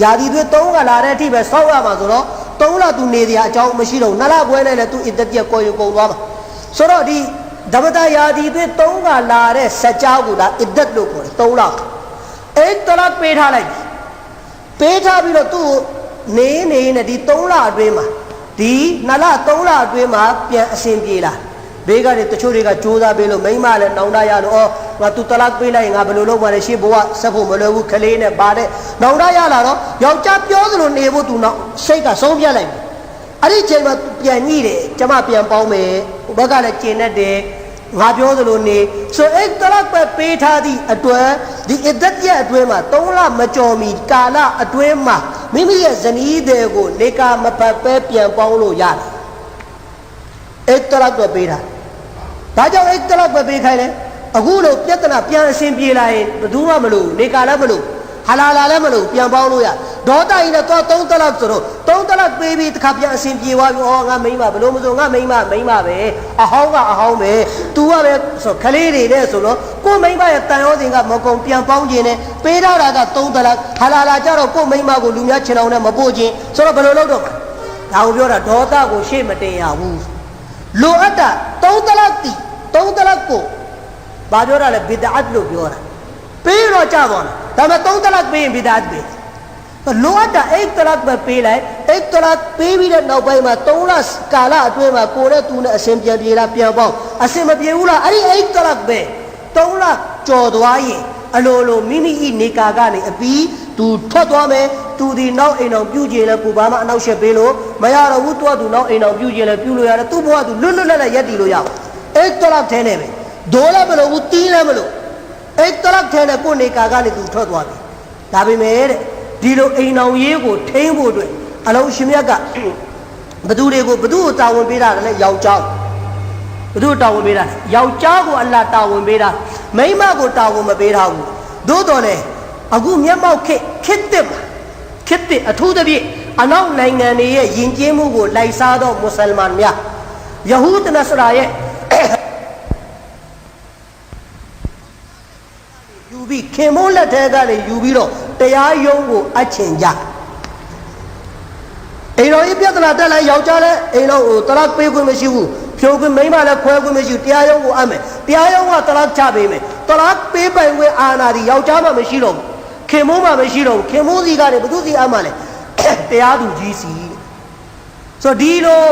ယာသီတွေ3ကလာတဲ့အထိပဲဆောက်ရမှာဆိုတော့3လသူနေစရာအကြောင်းမရှိတော့2လခွဲနဲ့လည်းသူအစ်ဒတ်ရဲ့ကိုယ်ကုန်သွားမှာဆိုတော့ဒီဓမ္မတာယာသီတွေ3ကလာတဲ့စัจ जा ကိုဒါအစ်ဒတ်လို့ခေါ်တယ်3လအဲ့တလားပေးထားလိုက်ပေးထားပြီးတော့သူ့နေနဲ့ဒီ3လအတွင်းမှာဒီ2လ3လအတွင်းမှာပြန်အစဉ်ပြေလာဘေးကနေတချို့တွေကကြိုးစားပေးလို့မိန်းမလည်းနောင်တရလို့ဩငါသူတလားပေးလိုက်ရင်ငါဘယ်လိုလုပ်မှလဲရှေ့ဘဝဆက်ဖို့မလွယ်ဘူးခလေးနဲ့ပါတဲ့နောင်တရလာတော့ယောက်ျားပြောသလိုနေဖို့သူနောက်စိတ်ကဆုံးပြတ်လိုက်ပြီအဲ့ဒီချိန်မှာပြန်ညှိတယ်ကျမပြန်ပေါင်းမယ်ဘက်ကလည်းကျင်တတ်တယ်ငါပြောသလိုနေဆိုအိတ်တလားပဲပေးထားသည့်အတွက်ဒီအစ်ဒတ်ရဲ့အတွင်းမှာ3လမကျော်မီကာလအတွင်းမှာမိမိရဲ့ဇနီးတွေကိုနေကာမပတ်ပဲပြန်ပေါင်းလို့ရတယ်အိတ်တလားပဲပေးတာဒါကြောင့်အိတ်တလားပဲပေးခိုင်းတယ်အခုလို့ပြဿနာပြန်အဆင်ပြေလာရင်ဘယ်သူမှမလို့နေကာလည်းမလို့ဟာလာလာလည်းမလို့ပြန်ပေါင်းလို့ရဒေါသကြီးနဲ့တော့3တလားဆိုတော့3တလားပေးပြီးတစ်ခါပြန်အဆင်ပြေသွားပြီဩငါမိန်းမဘယ်လိုမဆိုငါမိန်းမပဲအဟောင်းကအဟောင်းပဲ तू ကပဲဆိုခလေးတွေနဲ့ဆိုတော့ကိုမိန်းမရဲ့တန်ရောစင်ကမကုံပြန်ပေါင်းခြင်းနဲ့ပေးထားတာက3တလားဟာလာလာကြတော့ကိုမိန်းမကိုလူများချင်အောင်နဲ့မပို့ခြင်းဆိုတော့ဘယ်လိုလုပ်တော့မှာဒါကိုပြောတာဒေါသကိုရှေ့မတင်ရဘူးလိုအပ်တာ3တလားတီ3တလားကိုဘာပြောတာလဲဘီဒအတ်လို့ပြောတာပေးတော့ကြပါလားဒါပေမဲ့3တလားပေးရင်ဘီဒအတ်ပဲလိုအပ်တာအိတ်တလားပဲပေးလိုက်အိတ်တလားပေးပြီးတဲ့နောက်ပိုင်းမှာ3လကာလအတွင်းမှာကိုယ်နဲ့သူနဲ့အစဉ်ပြန်ပြေလားပြန်ပေါင်းအစဉ်မပြေဘူးလားအဲ့ဒီအိတ်တလားပဲ3လကြော်သွားရင်အလိုလိုမိမိဤနေကာကနေအပြီးသူထွက်သွားမယ်သူဒီနောက်အိမ်အောင်ပြုကြည်လဲကိုဘာမှအနောက်ရှက်ပေးလို့မရတော့ဘူးသူနောက်အိမ်အောင်ပြုကြည်လဲပြုလို့ရတယ်သူ့ဘဝသူလွတ်လပ်ရက်တည်လို့ရအောင်အိတ်တလားထဲနေပဲဒိုးလည်းမလို့ဘူးတီးလည်းမလို့အိတ်တလားထဲနေကိုနေကာကနေသူထွက်သွားပြီဒါပေမဲ့တဲ့ဒီလိုအိမ်အောင်ရေးကိုထိန်းဖို့အတွက်အလုံးရှင်မြတ်ကဘသူတွေကိုဘသူ့ကိုတာဝန်ပေးတာလဲယောက်ျားဘသူ့တာဝန်ပေးတာယောက်ျားကိုအလ္လာဟ်တာဝန်ပေးတာမိန်းမကိုတာဝန်မပေးထားဘူးသို့တော်လည်းအခုမျက်မှောက်ခေတ်တစ်အထူးသဖြင့်အနောက်နိုင်ငံတွေရဲ့ယဉ်ကျေးမှုကိုလိုက်စားသောမွတ်စလမန်များယဟူဒ်နဆရာရဲ့ယူပြီးခင်မိုးလက်ထဲကနေယူပြီးတော့တရားရုံးကိုအချင်ကြအိမ်တော်ကြီးပြဿနာတက်လိုက်ယောက်ျားလည်းအိမ်တော်ကိုတလားပေးခွင့်မရှိဘူးဖြိုးခွင့်မိန်းမလည်းခွဲခွင့်မရှိဘူးတရားရုံးကိုအပ်မယ်တရားရုံးကတလားချပေးမယ်တလားပေးပိုင်ခွင့်အာဏာဒီယောက်ျားမှမရှိတော့ဘူးခင်မိုးမှမရှိတော့ဘူးခင်မိုးစီကနေဘသူစီအပ်မှလဲတရားသူကြီးစီဆိုဒီလို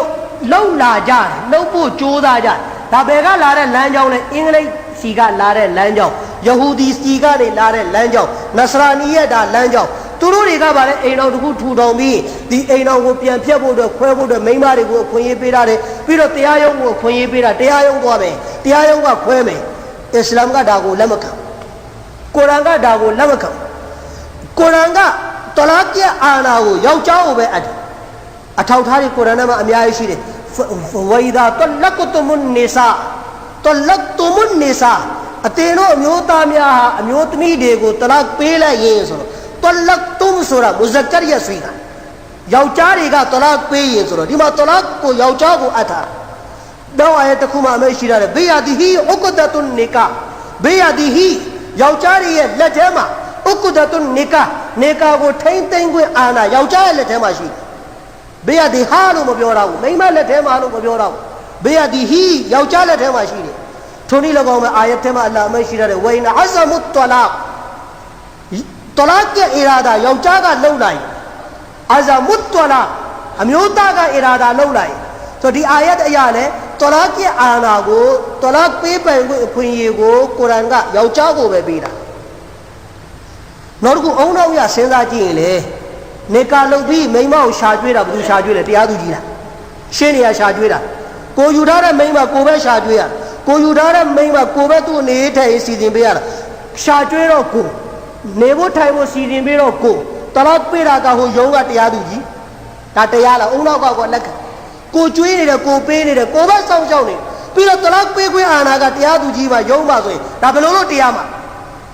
လှုပ်လာကြတယ်လှုပ်ဖို့ကြိုးစားကြဒါဘယ်ကလာတဲ့လမ်းကြောင်းလဲအင်္ဂလိပ်စီကလာတဲ့လမ်းကြောင်းယဟူဒီစီကနေလာတဲ့လမ်းကြောင်းနဆရာနီရဲ့ဒါလမ်းကြောင်းသူတို့တွေကဗါလဲအိမ်တော်တစ်ခုထူထောင်ပြီးဒီအိမ်တော်ကိုပြန်ဖြတ်ဖို့အတွက်ခွဲဖို့အတွက်မိန်းမတွေကိုအခွင့်အရေးပေးတာတယ်ပြီးတော့တရားရုံးကိုအခွင့်အရေးပေးတာတရားရုံးသွားမယ်တရားရုံးကခွဲမယ်အစ္စလာမ်ကဒါကိုလက်မခံကုရ်အာန်ကဒါကိုလက်မခံကုရ်အာန်ကတလာကအာနာကိုယောက်ျားကိုပဲအပ်အထောက်ထားတဲ့ကုရ်အာန်မှာအများကြီးရှိတယ်ဝိဒါတလကတုမွန်နီဆာအတေတို့အမျိုးသားများဟာအမျိုးသမီးတွေကိုတလတ်ပေးလိုက်ရင်ဆိုတော့တလတ်တုံဆိုတာမုဇက်ကရရဆွေးတာ ယောက်ျားတွေကတလာပေးရင်ဆိုတော့ဒီမှာတလာကိုယောက်ျားကိုအပ်တာတော့အရဲ့တစ်ခုမှအမရှိရတယ်ဘေးရဒီဟီဥက္ကဒတုန်နီကာဘေးရဒီဟီယောက်ျားရဲ့လက်ထဲမှာဥက္ကဒတုန်နီကာကိုထိမ့်သိမ့်ခွင့်အာဏာယောက်ျားရဲ့လက်ထဲမှာရှိတယ်ဘေးရဒီဟာလို့မပြောတော့ဘူးမိန်းမလက်ထဲမှာလို့မပြောတော့ဘူးဘေးရဒီဟီယောက်ျားလက်ထဲမှာရှိတယ်ထိုနည်း၎င်းမှာအာယတ်ထဲမှာအလ္လာဟ်မရှိရတယ်ဝိနအဇမုတလာတလာရဲ့အီရာဒါယောက်ျားကလှုပ်လိုက်အဇမုတလာအမျိုးသားကအီရာဒါလှုပ်လိုက်ဆိုဒီအာယတ်အရာလဲတလာရဲ့အာဏာကိုတလာပေးပိုင်ခွင့်အခွင့်အရေးကိုကုရ်အာန်ကယောက်ျားကိုပဲပေးတာနောက်တစ်ခုအုံနောက်ရစဉ်းစားကြည့်ရင်လေနေကာလုံပြီးမိန်းမကိုရှာကျွေးတာဘယ်သူရှာကျွေးလဲတရားသူကြီးလားရှင်းနေရရှာကျွေးတာကိုယူထားတဲ့မိန်းမကိုပဲရှာကျွေးရကိုယူထားတဲ့မိန်းမကိုပဲသူ့နေထိုင်စီစဉ်ပေးရတာရှာကျွေးတော့ကိုနေဖို့ထိုင်ဖို့စီစဉ်ပေးတော့ကိုတလောက်ပေးတာကဟိုယုံကတရားသူကြီးဒါတရားလားအုံနောက်ကလက်ခံကိုကျွေးနေတယ်ကိုပေးနေတယ်ကိုပဲစောင့်ရှောက်နေပြီးတော့တလောက်ပေးခွင့်အာဏာကတရားသူကြီးပါယုံပါဆိုရင်ဒါဘယ်လိုလုပ်တရားမှာ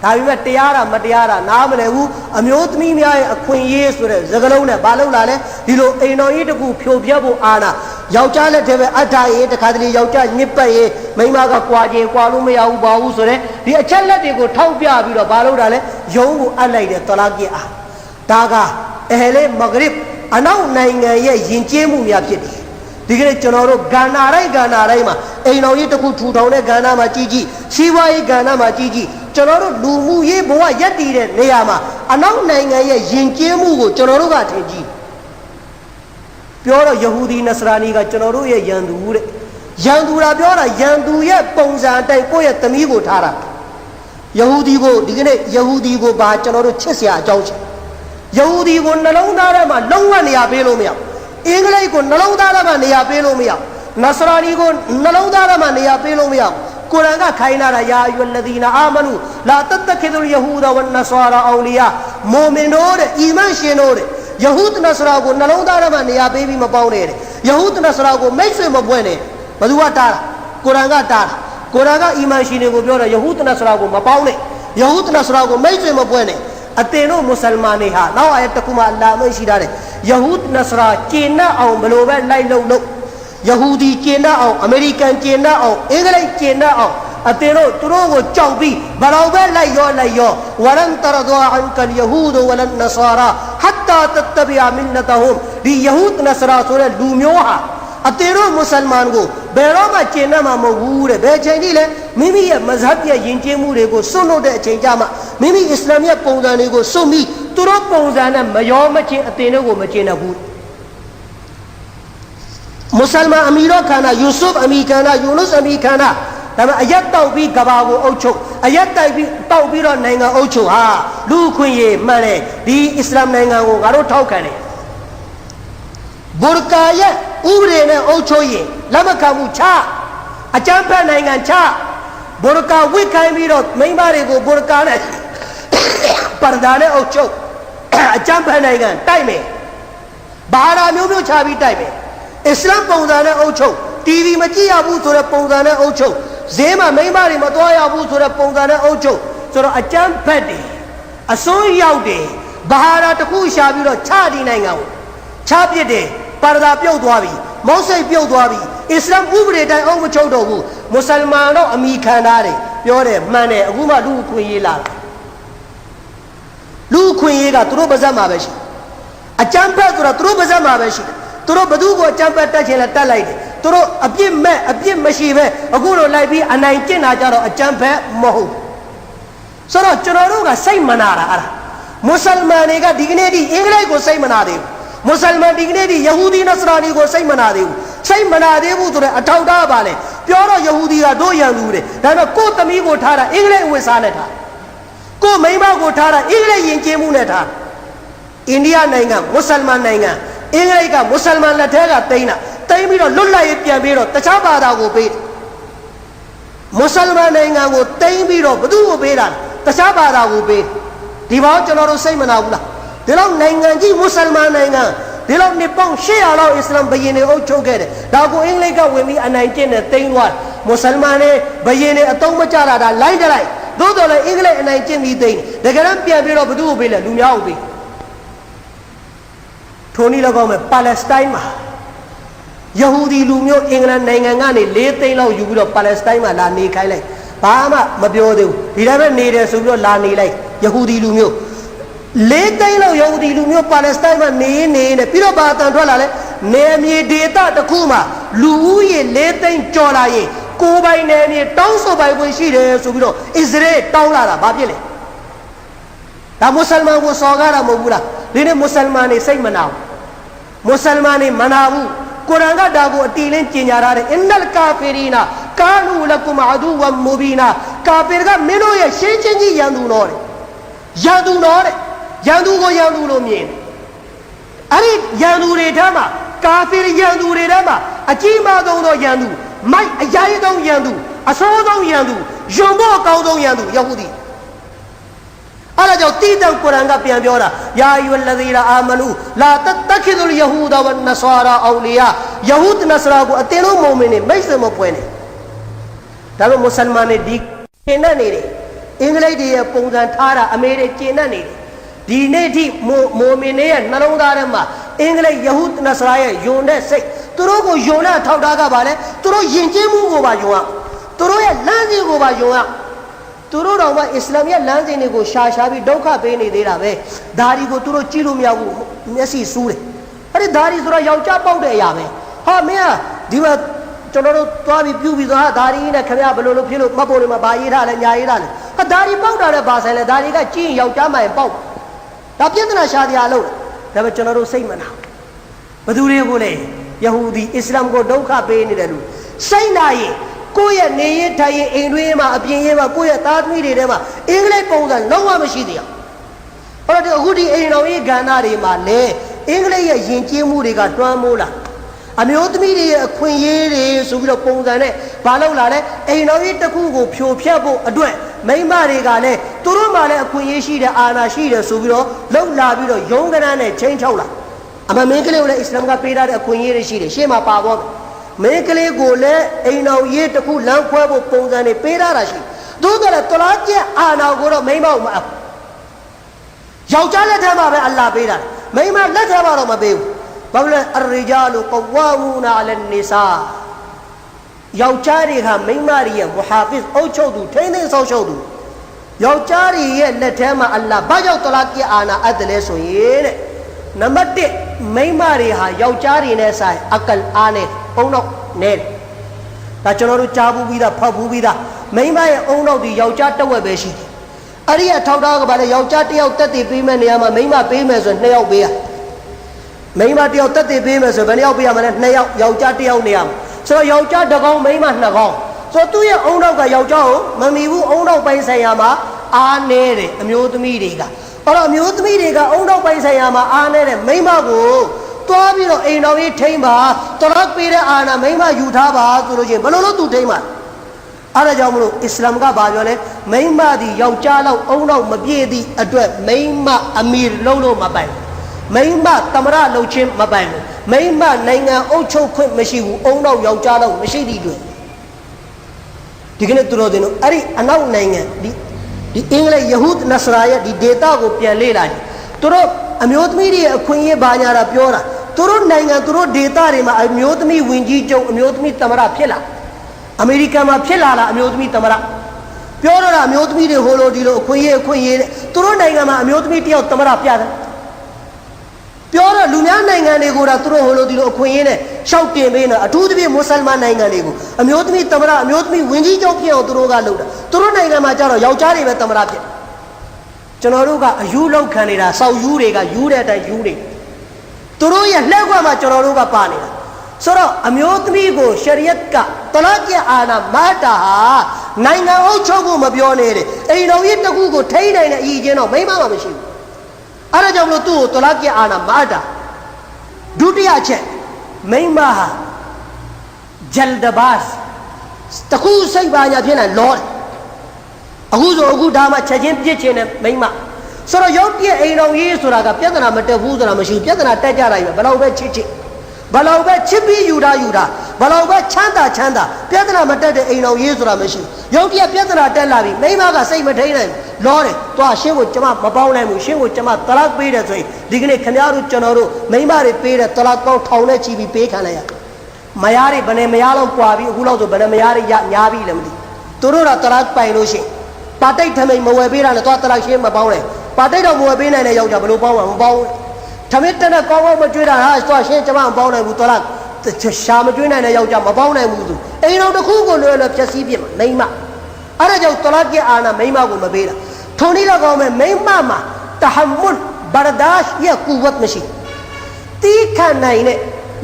ဒါပေမဲ့တရားတာမတရားတာနားမလည်ဘူးအမျိုးသမီးများရဲ့အခွင့်အရေးဆိုတဲ့စကားလုံးနဲ့ဘာလုပ်လာလဲဒီလိုအိမ်တော်ကြီးတစ်ခုဖြိုဖျက်ဖို့အာဏာယောက်ျားလက်ထဲပဲအထာရေးတခါတလေယောက်ျားညစ်ပတ်ရေးမိန်းမကကွာခြင်းကွာလို့မရဘူးပါဘူးဆိုတဲ့ဒီအချက်လက်တွေကိုထောက်ပြပြီးတော့ဘာလုပ်တာလဲယုံကိုအပ်လိုက်တယ်တလာကိအာဒါကအဟလေမဂရစ်အနောက်နိုင်ငံရဲ့ယဉ်ကျေးမှုများဖြစ်တယ်ဒီကနေ့ကျွန်တော်တို့ဂန္ဓာတိုင်းမှာအိမ်တော်ကြီးတစ်ခုထူထောင်တဲ့ဂန္ဓာမှာကြီးစီးပွားရေးဂန္ဓာမှာကြီးကျွန်တော်တို့လူမှုရေးဘဝရက်တည်တဲ့နေရာမှာအနောက်နိုင်ငံရဲ့ယဉ်ကျေးမှုကိုကျွန်တော်တို့ကထင်ကြည့်ပြောတော့ယဟူဒီနစရာနီကကျွန်တော်တို့ရဲ့ယန်သူတဲ့ယန်သူတာပြောတာယန်သူရဲ့ပုံစံအတိုင်းကိုယ့်ရဲ့သမီးကိုထားတာယဟူဒီကိုဒီကနေ့ယဟူဒီကိုဘာကျွန်တော်တို့ချစ်စရာအကြောင်းရှိယဟူဒီကိုနှလုံးသားထဲမှာလုံးဝနေရာပေးလို့မရအင်္ဂလိပ်ကိုနှလုံးသားထဲမှာနေရာပေးလို့မရနစရာနီကိုနှလုံးသားထဲမှာနေရာပေးလို့မရကုရ်အာန်ကခိုင်းလာတာယာအယုလ္လဒီနာအာမနူလာတတခိဒ်ယဟူဒဝနဆာရာအောလီယာမူမင်တို့တဲ့အီမန်ရှင်တို့တဲ့ယဟူဒ်နဆရာကိုနှလုံးသားထဲမှာနေရာပေးပြီးမပေါင်းနဲ့တဲ့ယဟူဒ်နဆရာကိုမိတ်ဆွေမပွဲနဲ့ဘယ်သူကတားတာကုရ်အာန်ကတားတာကုရ်အာန်ကအီမန်ရှင်တွေကိုပြောတာယဟူဒ်နဆရာကိုမပေါင်းနဲ့ယဟူဒ်နဆရာကိုမိတ်ဆွေမပွဲနဲ့အတင်တို့မွတ်စလမန်တွေဟာနောက်အာယတ်တစ်ခုမှအလ္လာဟ်မရှိတာတဲ့ယဟူဒ်နဆရာကျင့်နှံ့အောင်ဘယ်လိုပဲလိုက်လို့ယဟူဒီကျင့်နှံ့အောင်အမေရိကန်ကျင့်နှံ့အောင်အင်္ဂလိပ်ကျင့်နှံ့အောင်အတင်တို့သူတို့ကိုကြောက်ပြီးဘလောက်ပဲလိုက်ရောဝလန်တရဒွာအန်ကလ်ယဟူဒ်ဝလန်နဆာရာဟတ်တာတတဘီအမင်နတဟွမ်ဒီယဟူဒ်နဆရာဆိုတဲ့လူမျိုးဟာအတင်တို့မွတ်စလမန်ကိုဘယ်တော့မှကျင့်နှံ့မှာမဟုတ်ဘူးတဲ့ဘယ်ချိန်ကြီးလဲမိမိရဲ့မဇဟပ်ရဲ့ယဉ်ကျေးမှုတွေကိုစွန့်လို့တဲ့အချိန်ကြမှာမိမိအစ္စလာမ်ရဲ့ပုံစံတွေကိုစွန့်ပြီးသူတို့ပုံစံနဲ့မရောမချင်းအတင်တို့ကိုမကျင့်တတ်ဘူးမွတ်စလမန်အမီရောခန္ဓာယူဆုဖ်အမီခန္ဓာယူနုစ်အမီခန္ဓာဒါပေမဲ့အရက်တောက်ပြီးကဘာကိုအုပ်ချုပ်အရက်တိုက်ပြီးတောက်ပြီးတော့နိုင်ငံအုပ်ချုပ်ဟာလူခွင့်ရေးမှန်တယ်ဒီအစ္စလာမ်နိုင်ငံကိုငါတို့ထောက်ခံတယ်ဘူရကာရဲ့ဥပဒေနဲ့အုပ်ချုပ်ရင်လက်မခံဘူးချအကြမ်းဖက်နိုင်ငံချဘူရကာဝိခိုင်းပြီးတော့မိန်းမတွေကိုဘူရကာနဲ့ပရဒါနဲ့အုပ်ချုပ်အကြမ်းဖက်နိုင်ငံတိုက်မယ်ဘာသာမျိုးချပြီးတိုက်မယ်အစ္စလာမ်ပုံစံနဲ့အုပ်ချုပ် TV မကြည့်ရဘူးဆိုတဲ့ပုံစံနဲ့အုပ်ချုပ်ဈေးမှာမိန်းမတွေမသွားရဘူးဆိုတဲ့ပုံစံနဲ့အုပ်ချုပ်ဆိုတော့အကြမ်းဖက်တယ်အစိုးရောက်တယ်ဘာသာတစ်ခုရှာပြီးတော့ချဒီနိုင်ငံကိုချပစ်တယ်ပါရဒါပြုတ်သွားပြီမောက်စိတ်ပြုတ်သွားပြီအစ္စလာမ်ဥပဒေတိုင်းအုပ်မချုပ်တော့ဘူးမွတ်စလမန်တော့အမိခံထားတယ်ပြောတယ်မှန်တယ်အခုမှလူအခွင့်အရေးလာတာလူအခွင့်အရေးကသူတို့ပါဇက်မှာပဲရှိအကြမ်းဖက်ဆိုတော့သူတို့ပါဇက်မှာပဲရှိတယ်သူတို့ဘသူကိုအကြမ်းဖက်တက်ချင်လဲတက်လိုက်တယ်သူတို့အပြစ်မဲ့အပြစ်မရှိပဲအခုလိုလိုက်ပြီးအနိုင်ကျင့်တာကြတော့အကြမ်းဖက်မဟုတ်ဆိုတော့ကျွန်တော်တို့ကစိတ်မနာတာအဲ့ဒါမွတ်စလမန်တွေကဒီကနေ့ဒီအင်္ဂလိပ်ကိုစိတ်မနာသေးဘူးမွတ်စလမန်ဒီကနေ့ဒီယဟူဒီနစရာနီကိုစိတ်မနာသေးဘူးစိတ်မနာသေးဘူးဆိုတော့အထောက်ထားပါလေပြောတော့ယဟူဒီကတို့ရန်သူတွေဒါတော့ကိုယ့်သမီးကိုထားတာအင်္ဂလိပ်ဝတ်စားနဲ့ထားကိုယ့်မိန်းမကိုထားတာအင်္ဂလိပ်ယဉ်ကျေးမှုနဲ့ထားအိန္ဒိယနိုင်ငံမွတ်စလမန်နိုင်ငံအင်္ဂလိပ်ကမွတ်စလမန်လက်ထဲကတိန်းပြီးတော့လွတ်လပ်ရေးပြန်ပြီးတော့တခြားဘာသာကိုပေးမွတ်စလမန်နိုင်ငံကိုတိန်းပြီးတော့ဘသူ့ကိုပေးတာတခြားဘာသာကိုပေးဒီဘောကျွန်တော်တို့စိတ်မနာဘူးလားဒီလောက်နိုင်ငံကြီးမွတ်စလမန်နိုင်ငံဒီလောက်နှစ်ပေါင်း800လောက်အစ္စလာမ်ဘယင်တွေအုပ်ချုပ်ခဲ့တယ်ဒါကိုအင်္ဂလိပ်ကဝင်ပြီးအနိုင်ကျင့်တဲ့တိန်းသွားမွတ်စလမန်တွေဘယင်တွေအတုံးမကြတာဒါလိုက်ကြလိုက်သို့တော်လည်းအင်္ဂလိပ်အနိုင်ကျင့်ပြီးတိန်းတကယ်တော့ပြန်ပြီးတော့ဘသူ့ကိုပေးလဲလူများကိုပေး ထိုနည်း၎င်းမဲ့ပါလက်စတိုင်းမှာယဟူဒီလူမျိုးအင်္ဂလန်နိုင်ငံကနေ4 သိန်းလောက်ယူပြီးတော့ပါလက်စတိုင်းမှာလာနေခိုင်းလိုက်ဘာမှမပြောသေးဘူးဒီတိုင်းပဲနေတယ်ဆိုပြီးတော့လာနေလိုက်ယဟူဒီလူမျိုး4 သိန်းလောက်ယဟူဒီလူမျိုးပါလက်စတိုင်းမှာနေနေပြီးတော့ဘာအတန်ထွက်လာလဲနေမြေဒေသတစ်ခုမှာလူဦးရေ4 သိန်းကျော်လာရင်ကိုယ်ပိုင်နယ်မြေတောင်းဆိုပိုင်ခွင့်ရှိတယ်ဆိုပြီးတော့အစ္စရေးတောင်းလာတာဘာဖြစ်လဲဒါမွတ်စလမန်ကိုစော်ကားတာမဟုတ်ဘူးလားဒီနေ့မွတ်စလမန်တွေစိတ်မနာဘူးမွတ်စလမန်တွေမနာဘူးကုရ်အာန်ကဒါကိုအတီလင်းကျင်ညာထားတယ်အင်နလ်ကာဖီရီနာကာနူလကုမအဒူဝမူဘီနာကာဖီရကမင်းတို့ရဲ့ရှင်းချင်းကြီးရန်သူတော်တယ်ရန်သူတော်တဲ့ရန်သူကိုရန်သူလို့မြင်တယ်အဲ့ဒီရန်သူတွေထဲမှာကာဖီရရန်သူတွေထဲမှာအကြီးမားဆုံးသောရန်သူမိုက်အရေးဆုံးရန်သူအဆိုးဆုံးရန်သူယုံဖို့အကောင်းဆုံးရန်သူယဟူဒီအဲ့ဒါကြောင့်တိတောက်ကုရ်အာန်ကပြန်ပြောတာယာအယူလ်လဇီနာအာမနူလာတတခိဒူလ်ယဟူဒဝနဆာရာအောလီယာယဟူဒ်နဆရာကိုအတင်းလုံးမုံမင်းတွေမိတ်ဆွေမပွဲနေဒါပေမဲ့မွတ်စလမန်တွေဒီကျင့်တတ်နေတယ်အင်္ဂလိပ်တွေရဲ့ပုံစံထားတာအမေတွေကျင့်တတ်နေတယ်ဒီနေ့ထိမိုမင်တွေရဲ့နှလုံးသားထဲမှာအင်္ဂလိပ်ယဟူဒ်နဆရာရဲ့ယုံတဲ့စိတ်သူတို့ကိုယုံတဲ့ထောက်ထားကပါလဲသူတို့ယဉ်ကျေးမှုကိုပါယုံရသူတို့ရဲ့လမ်းစဉ်ကိုပါယုံရသူတို့တော်မှာအစ္စလာမ်ရဲ့လမ်းစဉ်တွေကိုရှာပြီးဒုက္ခပေးနေသေးတာပဲဒါဒီကိုသူတို့ကြည့်လို့မရဘူးမျက်စိစူးတယ်အဲ့ဒီဒါဒီဆိုတာယောက်ျားပေါက်တဲ့အရာပဲဟာမင်းကဒီမှာကျွန်တော်တို့သွားပြီးပြုပြီးသွားဒါဒီနဲ့ခင်ဗျာဘယ်လိုလုပ်ဖြစ်လို့မှတ်ဖို့တွေမှာဘာရေးထားလဲညာရေးထားလဲဟာဒါဒီပေါက်တာနဲ့ဘာဆိုင်လဲဒါဒီကကြည့်ရင်ယောက်ျားမှရင်ပေါက်ဒါပြဿနာရှာတရားလို့ဒါပေမဲ့ကျွန်တော်တို့စိတ်မနာဘယ်သူတွေကိုလဲယဟူဒီအစ္စလာမ်ကိုဒုက္ခပေးနေတယ်လို့စိတ်နာရင်ကိုယ့်ရဲ့နေရထိုင်ရင်အိမ်တွင်းမှာအပြင်ရေးမှာကိုယ့်ရဲ့သားသမီးတွေထဲမှာအင်္ဂလိပ်ပုံစံလုံးဝမရှိသေးအောင်အဲ့တော့အခုဒီအိမ်တော်ရေးကဏ္ဍတွေမှာလည်းအင်္ဂလိပ်ရဲ့ယဉ်ကျေးမှုတွေကတွန်းမိုးလာအမျိုးသမီးတွေရဲ့အခွင့်အရေးတွေဆိုပြီးတော့ပုံစံနဲ့ဘာလုပ်လာလဲအိမ်တော်ရေးတစ်ခုကိုဖြိုဖျက်ဖို့အတွက်မိန်းမတွေကလည်းသူတို့မှလည်းအခွင့်အရေးရှိတယ်အာဏာရှိတယ်ဆိုပြီးတော့လှုပ်လာပြီးတော့ယုံကနန်းနဲ့ချင်းချောက်လာအမမင်းကလေးကိုလည်းအစ္စလာမ်ကပေးထားတဲ့အခွင့်အရေးတွေရှိတယ်ရှေ့မှာပါသွားတယ်မင်းကလေးကိုလည်းအိမ်တော်ရေးတစ်ခုလမ်းခွဲဖို့ပုံစံတွေပေးထားတာရှိသို့တော်လည်းတလားကျအာဏာကိုတော့မိန်းမမအပ်ယောက်ျားလက်ထက်မှာပဲအလ္လာဟ်ပေးတာမိန်းမလက်ထက်မှာတော့မပေးဘူးဘာလို့လဲအရဂျာလူကဝါမူနာအလန်နီဆာယောက်ျားတွေကမိန်းမတွေရဲ့မူဟာဖစ်အုပ်ချုပ်သူထိန်းသိမ်းဆောင်ရှောက်သူယောက်ျားတွေရဲ့လက်ထဲမှာအလ္လာဟ်ဘာကြောင့်တလားကျအာဏာအပ်တယ်လဲဆိုရင်တဲ့နံပါတ်1မိန်းမတွေဟာယောက်ျားတွေနဲ့ဆိုင်အကလ်အားနဲ့အုံနောက်နဲ့ဒါကျွန်တော်တို့ကြားဘူးပြီးသားဖတ်ဘူးပြီးသားမိန်းမရဲ့အုံနောက်ဒီယောက်ျားတစ်ဝက်ပဲရှိတယ်အဲ့ဒီအထောက်ထားကဘာလဲယောက်ျားတစ်ယောက်တက်တည်ပေးမဲ့နေရာမှာမိန်းမပေးမယ်ဆို2 ယောက်ပေးရမိန်းမတစ်ယောက်တက်တည်ပေးမယ်ဆိုဘယ်နှယောက်ပေးရမလဲ2 ယောက်ယောက်ျားတစ်ယောက်နေရာမှာဆိုတော့ယောက်ျားတစ်ကောင်မိန်းမ2 ကောင်ဆိုတော့သူ့ရဲ့အုံနောက်ကယောက်ျားကိုမမီဘူးအုံနောက်ပိုင်းဆိုင်ရာမှာအားနေတယ်အမျိုးသမီးတွေကအဲ့တော့အမျိုးသမီးတွေကအုံနောက်ပိုင်းဆိုင်ရာမှာအားနေတဲ့မိန်းမကိုသွားပြီးတော့အိမ်တော်ကြီးထိမ့်ပါတရက်ပေးတဲ့အာဏာမိန်းမယူထားပါဆိုလို့ချင်းဘယ်လိုလုပ်သူထိမ့်ပါအဲ့ဒါကြောင့်မလို့အစ္စလာမ်ကဘာပြောလဲမိန်းမဒီယောက်ျားလောက်အုံနောက်မပြည့်သည့်အတွက်မိန်းမအမီလုံးလို့မပိုင်မိန်းမသမရလှုပ်ချင်းမပိုင်ဘူးမိန်းမနိုင်ငံအုပ်ချုပ်ခွင့်မရှိဘူးအုံနောက်ယောက်ျားလောက်မရှိသည့်အတွက်ဒီကနေ့သူတို့တင်လို့အဲ့ဒီအနောက်နိုင်ငံဒီအင်္ဂလိပ်ယဟူဒ်နဆရာရဲ့ဒီဒေတာကိုပြန်လေ့လာတယ်သူတို့အမျိုးသမီးတွေအခွင့်အရေးဘာညာတာပြောတာသူတို့နိုင်ငံသူတို့ဒေတာတွေမှာအမျိုးသမီးဝင်ကြီးချုပ်အမျိုးသမီးသမရဖြစ်လာအမေရိကန်မှာဖြစ်လာလားအမျိုးသမီးသမရပြောတော့တာအမျိုးသမီးတွေဟိုလိုဒီလိုအခွင့်အရေးတဲ့သူတို့နိုင်ငံမှာအမျိုးသမီးတယောက်သမရပြတယ်ပြောတော့လူများနိုင်ငံတွေကိုတော့သူတို့ဟိုလိုဒီလိုအခွင့်အရေးနဲ့ရှောက်တင်ပေးနေအထူးသဖြင့်မွတ်စလမန်နိုင်ငံတွေကိုအမျိုးသမီးသမရအမျိုးသမီးဝင်ကြီးချုပ်ဖြစ်အောင်သူတို့ကလုပ်တာသူတို့နိုင်ငံမှာကျတော့ယောက်ျားတွေပဲသမရဖြစ်ကျွန်တော်တို့ကအယူလောက်ခံနေတာစောက်ယူတွေကယူတဲ့အတိုင်းယူနေသူတို့ရဲ့လှည့်ကွက်မှာကျွန်တော်တို့ကပါနေတာဆိုတော့အမျိုးသမီးကိုရှရီယတ်ကတလားကျအာဏာမတာဟာနိုင်ငံအုပ်ချုပ်ဖို့မပြောနဲ့တဲ့အိမ်တော်ကြီးတစ်ခုကိုထိန်းနိုင်တဲ့အရေးချင်းတော့မိမမှမရှိဘူးအဲ့ဒါကြောင့်မလို့သူ့ကိုတလားကျအာဏာမတာဒုတိယချက်မိမဟာဂျယ်ဒဘတ်တခုစိတ်ပါညာဖြစ်နေလောအခုဆိုအခုဒါမှချက်ချင်းပြစ်ချင်တဲ့မိမဆိုတော့ရုပ်ပြည့်အိမ်တော်ကြီးဆိုတာကပြဿနာမတက်ဘူးဆိုတာမရှိဘူးပြဿနာတက်ကြတာကြီးပဲဘယ်လောက်ပဲချစ်ဘယ်လောက်ပဲချစ်ပြီးယူတာဘယ်လောက်ပဲချမ်းသာပြဿနာမတက်တဲ့အိမ်တော်ကြီးဆိုတာမရှိဘူးရုပ်ပြည့်ပြဿနာတက်လာပြီမိမကစိတ်မထိန်နိုင် လောတယ်သွားရှင်းကိုကျမမပေါင်းနိုင်ဘူးရှင်းကိုကျမတလောက်ပေးတယ်ဆိုရင်ဒီကနေ့ခင်ဗျားတို့ကျွန်တော်တို့မိမတွေပေးတဲ့တလောက်ပေါင်းထောင်နဲ့ချီပြီးပေးခံလိုက်ရမယားတွေဘယ်နဲ့မယားလောက်กว่าပြီးအခုလောက်ဆိုဘယ်နဲ့မယားတွေညာပြီးလည်းမသိသူတို့တော့တလောက်ပိုင်လို့ရှိရင်ပါတိတ်ထမိန်မဝယ်ပေးတာနဲ့သွားတလောက်ရှင်းမပေါင်းတယ်ပါတိတ်တော့မဝယ်ပေးနိုင်တဲ့ယောက်ျားဘယ်လိုပေါင်းမှာမပေါင်းထမင်းတက်နဲ့ကောင်းကောင်းမကြွေးတာဟာသွားရှင်းကျမမပေါင်းနိုင်ဘူးတလောက်ရှာမကြွေးနိုင်တဲ့ယောက်ျားမပေါင်းနိုင်ဘူးသူအိမ်တော်တစ်ခုကိုလွယ်လွယ်ဖြည့်ဆည်းပြစ်မှာမိမအဲ့ဒါကြောင့်တလောက်ရဲ့အာဏာမိမကိုမပေးတာထုံနည်းတော့ကောင်းမယ်မိမမှာတဟမ္မွတ်ဘာဒါရှ်ရဲ့ကူဝတ်မရှိတီးခံနိုင်တဲ့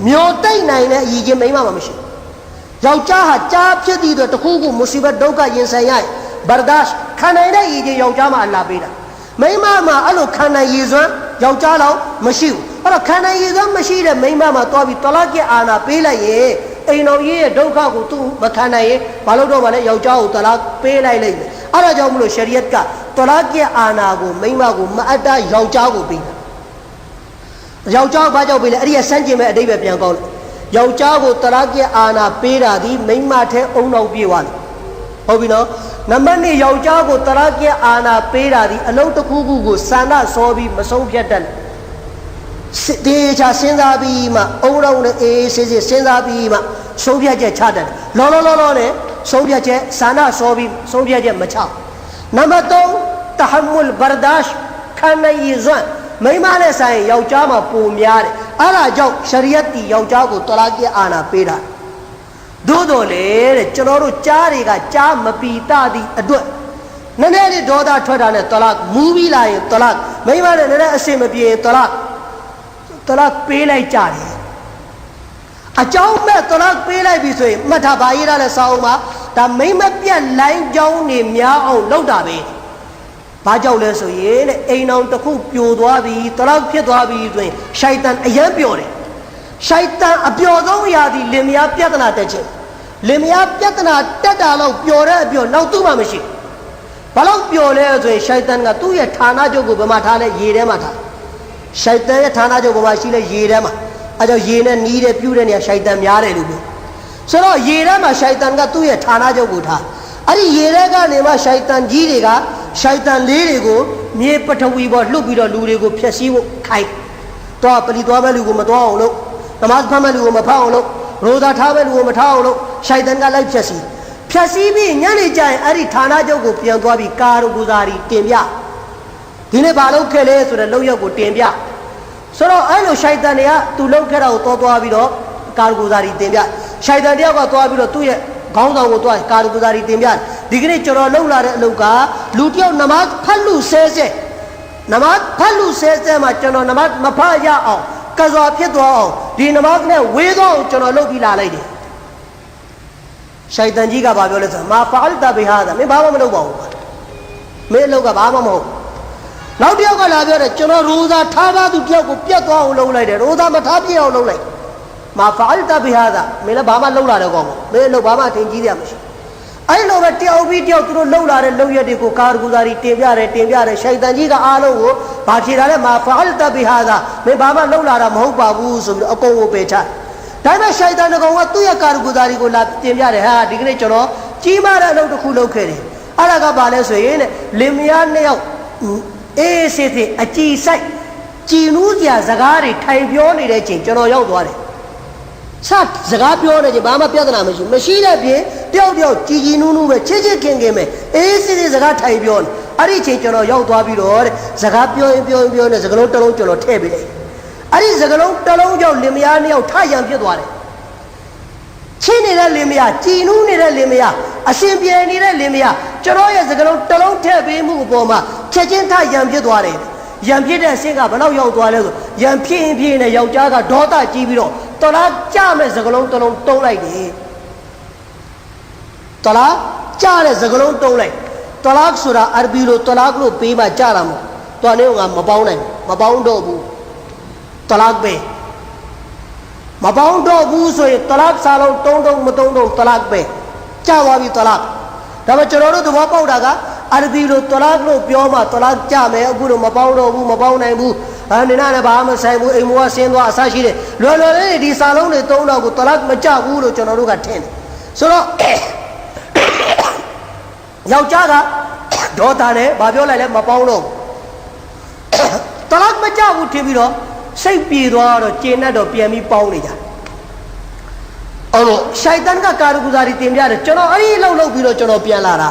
မျိုးတိတ်နိုင်တဲ့အရေးချင်းမိမမှာမရှိယောက်ျားဟာကြားဖြစ်သည့်အတွက်တခုခုမုစီဘတ်ဒုက္ခရင်ဆိုင်ရဘာဒါရှ်ခံနိုင်တဲ့အရေးချင်းယောက်ျားမှာအလာပေးတာမိမမှာအဲ့လိုခံနိုင်ရည်စွမ်းယောက်ျားလောက်မရှိဘူးအဲ့တော့ခံနိုင်ရည်စွမ်းမရှိတဲ့မိမမှာသွားပြီးတလောက်ရဲ့အာဏာပေးလိုက်ရင်အိမ်တော်ကြီးရဲ့ဒုက္ခကိုသူမခံနိုင်ရင်ဘာလို့တော့မလဲယောက်ျားကိုတလောက်ပေးလိုက်လိမ့်မယ်အဲ့ဒါကြောင့်မလို့ရှရီယတ်ကတလောက်ရဲ့အာဏာကိုမိမကိုမအပ်တာယောက်ျားကိုပေးတာယောက်ျားဘာကြောင့်ပေးလဲအဲ့ဒီကစမ်းကျင်မဲ့အတိတ်ပဲပြန်ကောင်းတယ်ယောက်ျားကိုတလောက်ရဲ့အာဏာပေးတာဒီမိမထဲအုံနောက်ပြေးသွားတယ်ဟုတ်ပြီနော်နံပါတ်2ယောက်ျားကိုတလောက်ရဲ့အာဏာပေးတာဒီအလုံးတစ်ခုခုကိုစန္ဒစောပြီးမဆုံးဖြတ်တတ်တေချာစဉ်းစားပြီးမှအုံလုံးနဲ့အေးဆေးဆေးစဉ်းစားပြီးမှဆုံးဖြတ်ချက်ချတတ်တယ်လောနဲ့ဆုံးဖြတ်ချက်စန္ဒစောပြီးဆုံးဖြတ်ချက်မချနံပါတ်3တဟမ္မွလ်ဘာဒါရှ်ခံနိုင်ရည်စွမ်းမိမနဲ့ဆိုင်ယောက်ျားမှာပုံများတယ်အဲ့ဒါကြောင့်ရှရီယတ်တီယောက်ျားကိုတလာကီအာနာပေးတာသို့တော်လေတဲ့ကျွန်တော်တို့ကြားတွေကကြားမပီတာသည့်အတွက်နည်းနည်းလေးဒေါသထွက်တာနဲ့တလာမူးပြီးလာရင်တလာမိမနဲ့နည်းနည်းအစင်မပြေရင်တလာပေးလိုက်ကြတယ်အကြောင်းမဲ့တလာပေးလိုက်ပြီဆိုရင်မှတ်ထားပါရေးရတဲ့စာအုပ်မှာဒါမိမပြတ်လိုင်းကြောင်းနေများအောင်လုပ်တာပဲဘာကြောင့်လဲဆိုရင်တဲ့အိမ်အောင်တစ်ခုပြိုသွားပြီတလောက်ဖြစ်သွားပြီဆိုရင်ရှိုက်တန်အယံပျော်တယ်ရှိုက်တန်အပျော်ဆုံးအရာဒီလင်မယားပြဿနာတက်ခြင်းလင်မယားပြဿနာတက်တာလို့ပျော်တဲ့အပျော်နောက်သူ့မှာမရှိဘာလို့ပျော်လဲဆိုရင်ရှိုက်တန်ကသူ့ရဲ့ဌာနချုပ်ကိုဘယ်မှာထားလဲရေထဲမှာထားရှိုက်တန်ရဲ့ဌာနချုပ်ဘယ်မှာရှိလဲရေထဲမှာအဲကြောင့်ရေနဲ့နီးတယ်ပြူတဲ့နေရာရှိုက်တန်များတယ်လို့ပြောဆိုတော့ရေထဲမှာရှိုက်တန်ကသူ့ရဲ့ဌာနချုပ်ကိုထားအဲ့ဒီရေထဲကနေမှရှိုက်တန်ကြီးတွေကရှိုက်တန်လေးတွေကိုမြေပထဝီပေါ်လှုပ်ပြီးတော့လူတွေကိုဖျက်ဆီးဖို့ခိုင်းတော့ပလီသွားမဲ့လူကိုမသွားအောင်လို့နမတ်ဖတ်မဲ့လူကိုမဖတ်အောင်လို့ရိုဇာထားမဲ့လူကိုမထားအောင်လို့ရှိုက်တန်ကလိုက်ဖျက်ဆီးပြီးညနေကျရင်အဲ့ဒီဌာနချုပ်ကိုပြန်သွားပြီးကာရူဂူဇာရီတင်ပြဒီနေ့ဘာလုပ်ခဲ့လဲဆိုတဲ့လောက်ရက်ကိုတင်ပြဆိုတော့အဲ့လိုရှိုက်တန်တွေကသူလုပ်ခဲ့တာကိုသွားပြီးတော့ကာရူဂူဇာရီတင်ပြရှိုက်တန်တယောက်ကသွားပြီးတော့သူ့ရဲ့ခေါင်းဆောင်ကိုသွားကာရူဂူဇာရီတင်ပြဒီကနေ့ကျွန်တော်လှုပ်လာတဲ့အလုပ်ကလူတယောက်နမတ်ဖတ်လို့ဆဲမှာကျွန်တော်နမတ်မဖတ်ရအောင်ကဇော်ဖြစ်သွားအောင်ဒီနမတ်နဲ့ဝေးသွားအောင်ကျွန်တော်လုပ်ပြီးလာလိုက်တယ်ရှိုက်တန်ကြီးကဘာပြောလဲဆိုမာဖာအလ်တာဘီဟာဒါမင်းဘာမှမလုပ်ပါဘူးမင်းအလုပ်ကဘာမှမဟုတ်နောက်တယောက်ကလာပြောတယ်ကျွန်တော်ရိုဇာထားသူတယောက်ကိုပြတ်သွားအောင်လုပ်လိုက်တယ်ရိုဇာမထားပြအောင်လုပ်လိုက်မာဖာအလ်တာဘီဟာဒါမင်းလည်းဘာမှလုပ်လာတော့ကောင်းမင်းအလုပ်ဘာမှအထင်ကြီးရမရှိအဲ့လိုပဲတယောက်ပြီးတယောက်သူတို့လှုပ်လာတဲ့လုပ်ရက်တွေကိုကာရဂူဇာရီတင်ပြတယ်ရှိုက်တန်ကြီးကအားလုံးကိုဘာဖြေတာလဲမာဖာအလ်တာဘီဟာဒါမင်းဘာမှလှုပ်လာတာမဟုတ်ပါဘူးဆိုပြီးအကုန်ကိုပယ်ချဒါပေမဲ့ရှိုက်တန်ကောင်ကသူ့ရဲ့ကာရဂူဇာရီကိုလာတင်ပြတယ်ဟာဒီကနေ့ကျွန်တော်ကြီးမားတဲ့အလုပ်တစ်ခုလုပ်ခဲ့တယ်အဲ့ဒါကဘာလဲဆိုရင်လင်မယားနှစ်ယောက်အေးစစ်စစ်အကြည်ဆိုင်ကြည်နူးစရာစကားတွေထိုင်ပြောနေတဲ့အချိန်ကျွန်တော်ရောက်သွားတယ်စကားပြောနေကြဘာမှပြဿနာမရှိတဲ့ပြင်တယောက်ကြည်နူးပဲချစ်ခင်ပဲအေးစစ်စစ်စကားထိုင်ပြောနေအဲ့ဒီအချိန်ကျွန်တော်ရောက်သွားပြီးတော့တဲ့စကားပြောရင်နဲ့စကားလုံးတစ်လုံးကျွန်တော်ထည့်ပေးလိုက်အဲ့ဒီစကားလုံးတစ်လုံးကြောင့်လင်မယားနှစ်ယောက်ထရံဖြစ်သွားတယ်ချင်းနေတဲ့လင်မယားကြည်နူးနေတဲ့လင်မယားအရှင်ပြေနေတဲ့လင်မယားကျွန်တော်ရဲ့စကားလုံးတစ်လုံးထည့်ပေးမှုအပေါ်မှာချက်ချင်းထရံဖြစ်သွားတယ်ရံဖြစ်တဲ့အဆင့်ကဘယ်လောက်ရောက်သွားလဲဆိုရံဖြစ်ရင်နဲ့ယောက်ျားကဒေါသကြီးပြီးတော့တလားကြမဲ့စကလုံးတစ်လုံးတုံးလိုက်တယ်တလားကြတဲ့စကလုံးတုံးလိုက်တလားဆိုတာအာရဘီလိုတလားလို့ပေးမှကြတာမဟုတ်တော်နေကမပေါင်းနိုင်မပေါင်းတော့ဘူးတလားပဲမပေါင်းတော့ဘူးဆိုရင်တလားစာလုံးတုံးမတုံးတလားပဲကြသွားပြီတလားဒါပေမဲ့ကျွန်တော်တို့သဘောပေါက်တာကအာရဘီလိုတလားလို့ပြောမှတလားကြမယ်အခုတော့မပေါင်းတော့ဘူးမပေါင်းနိုင်ဘူးနေနာနဲ့ဘာမှမဆိုင်ဘူးအိမ်မောကဆင်းသွားအဆရှိတယ်လွယ်လေးဒီစာလုံးတွေသုံးတော့ကိုတလားမကြဘူးလို့ကျွန်တော်တို့ကထင်တယ်ဆိုတော့ယောက်ျားက ဒေါသနဲ့ဘာပြောလိုက်လဲမပေါင်းတော့တလတ်မကြဘူးထင်ပြီးတော့စိတ်ပြေသွားတော့ကျင်နဲ့တော့ပြန်ပြီးပေါင်းနေကြအဲ့တော့ရှိုက်တန်ကကာရဂူဇာရီတင်ပြတယ်ကျွန်တော်အဲ့ဒီလှုပ်ပြီးတော့ကျွန်တော်ပြန်လာတာ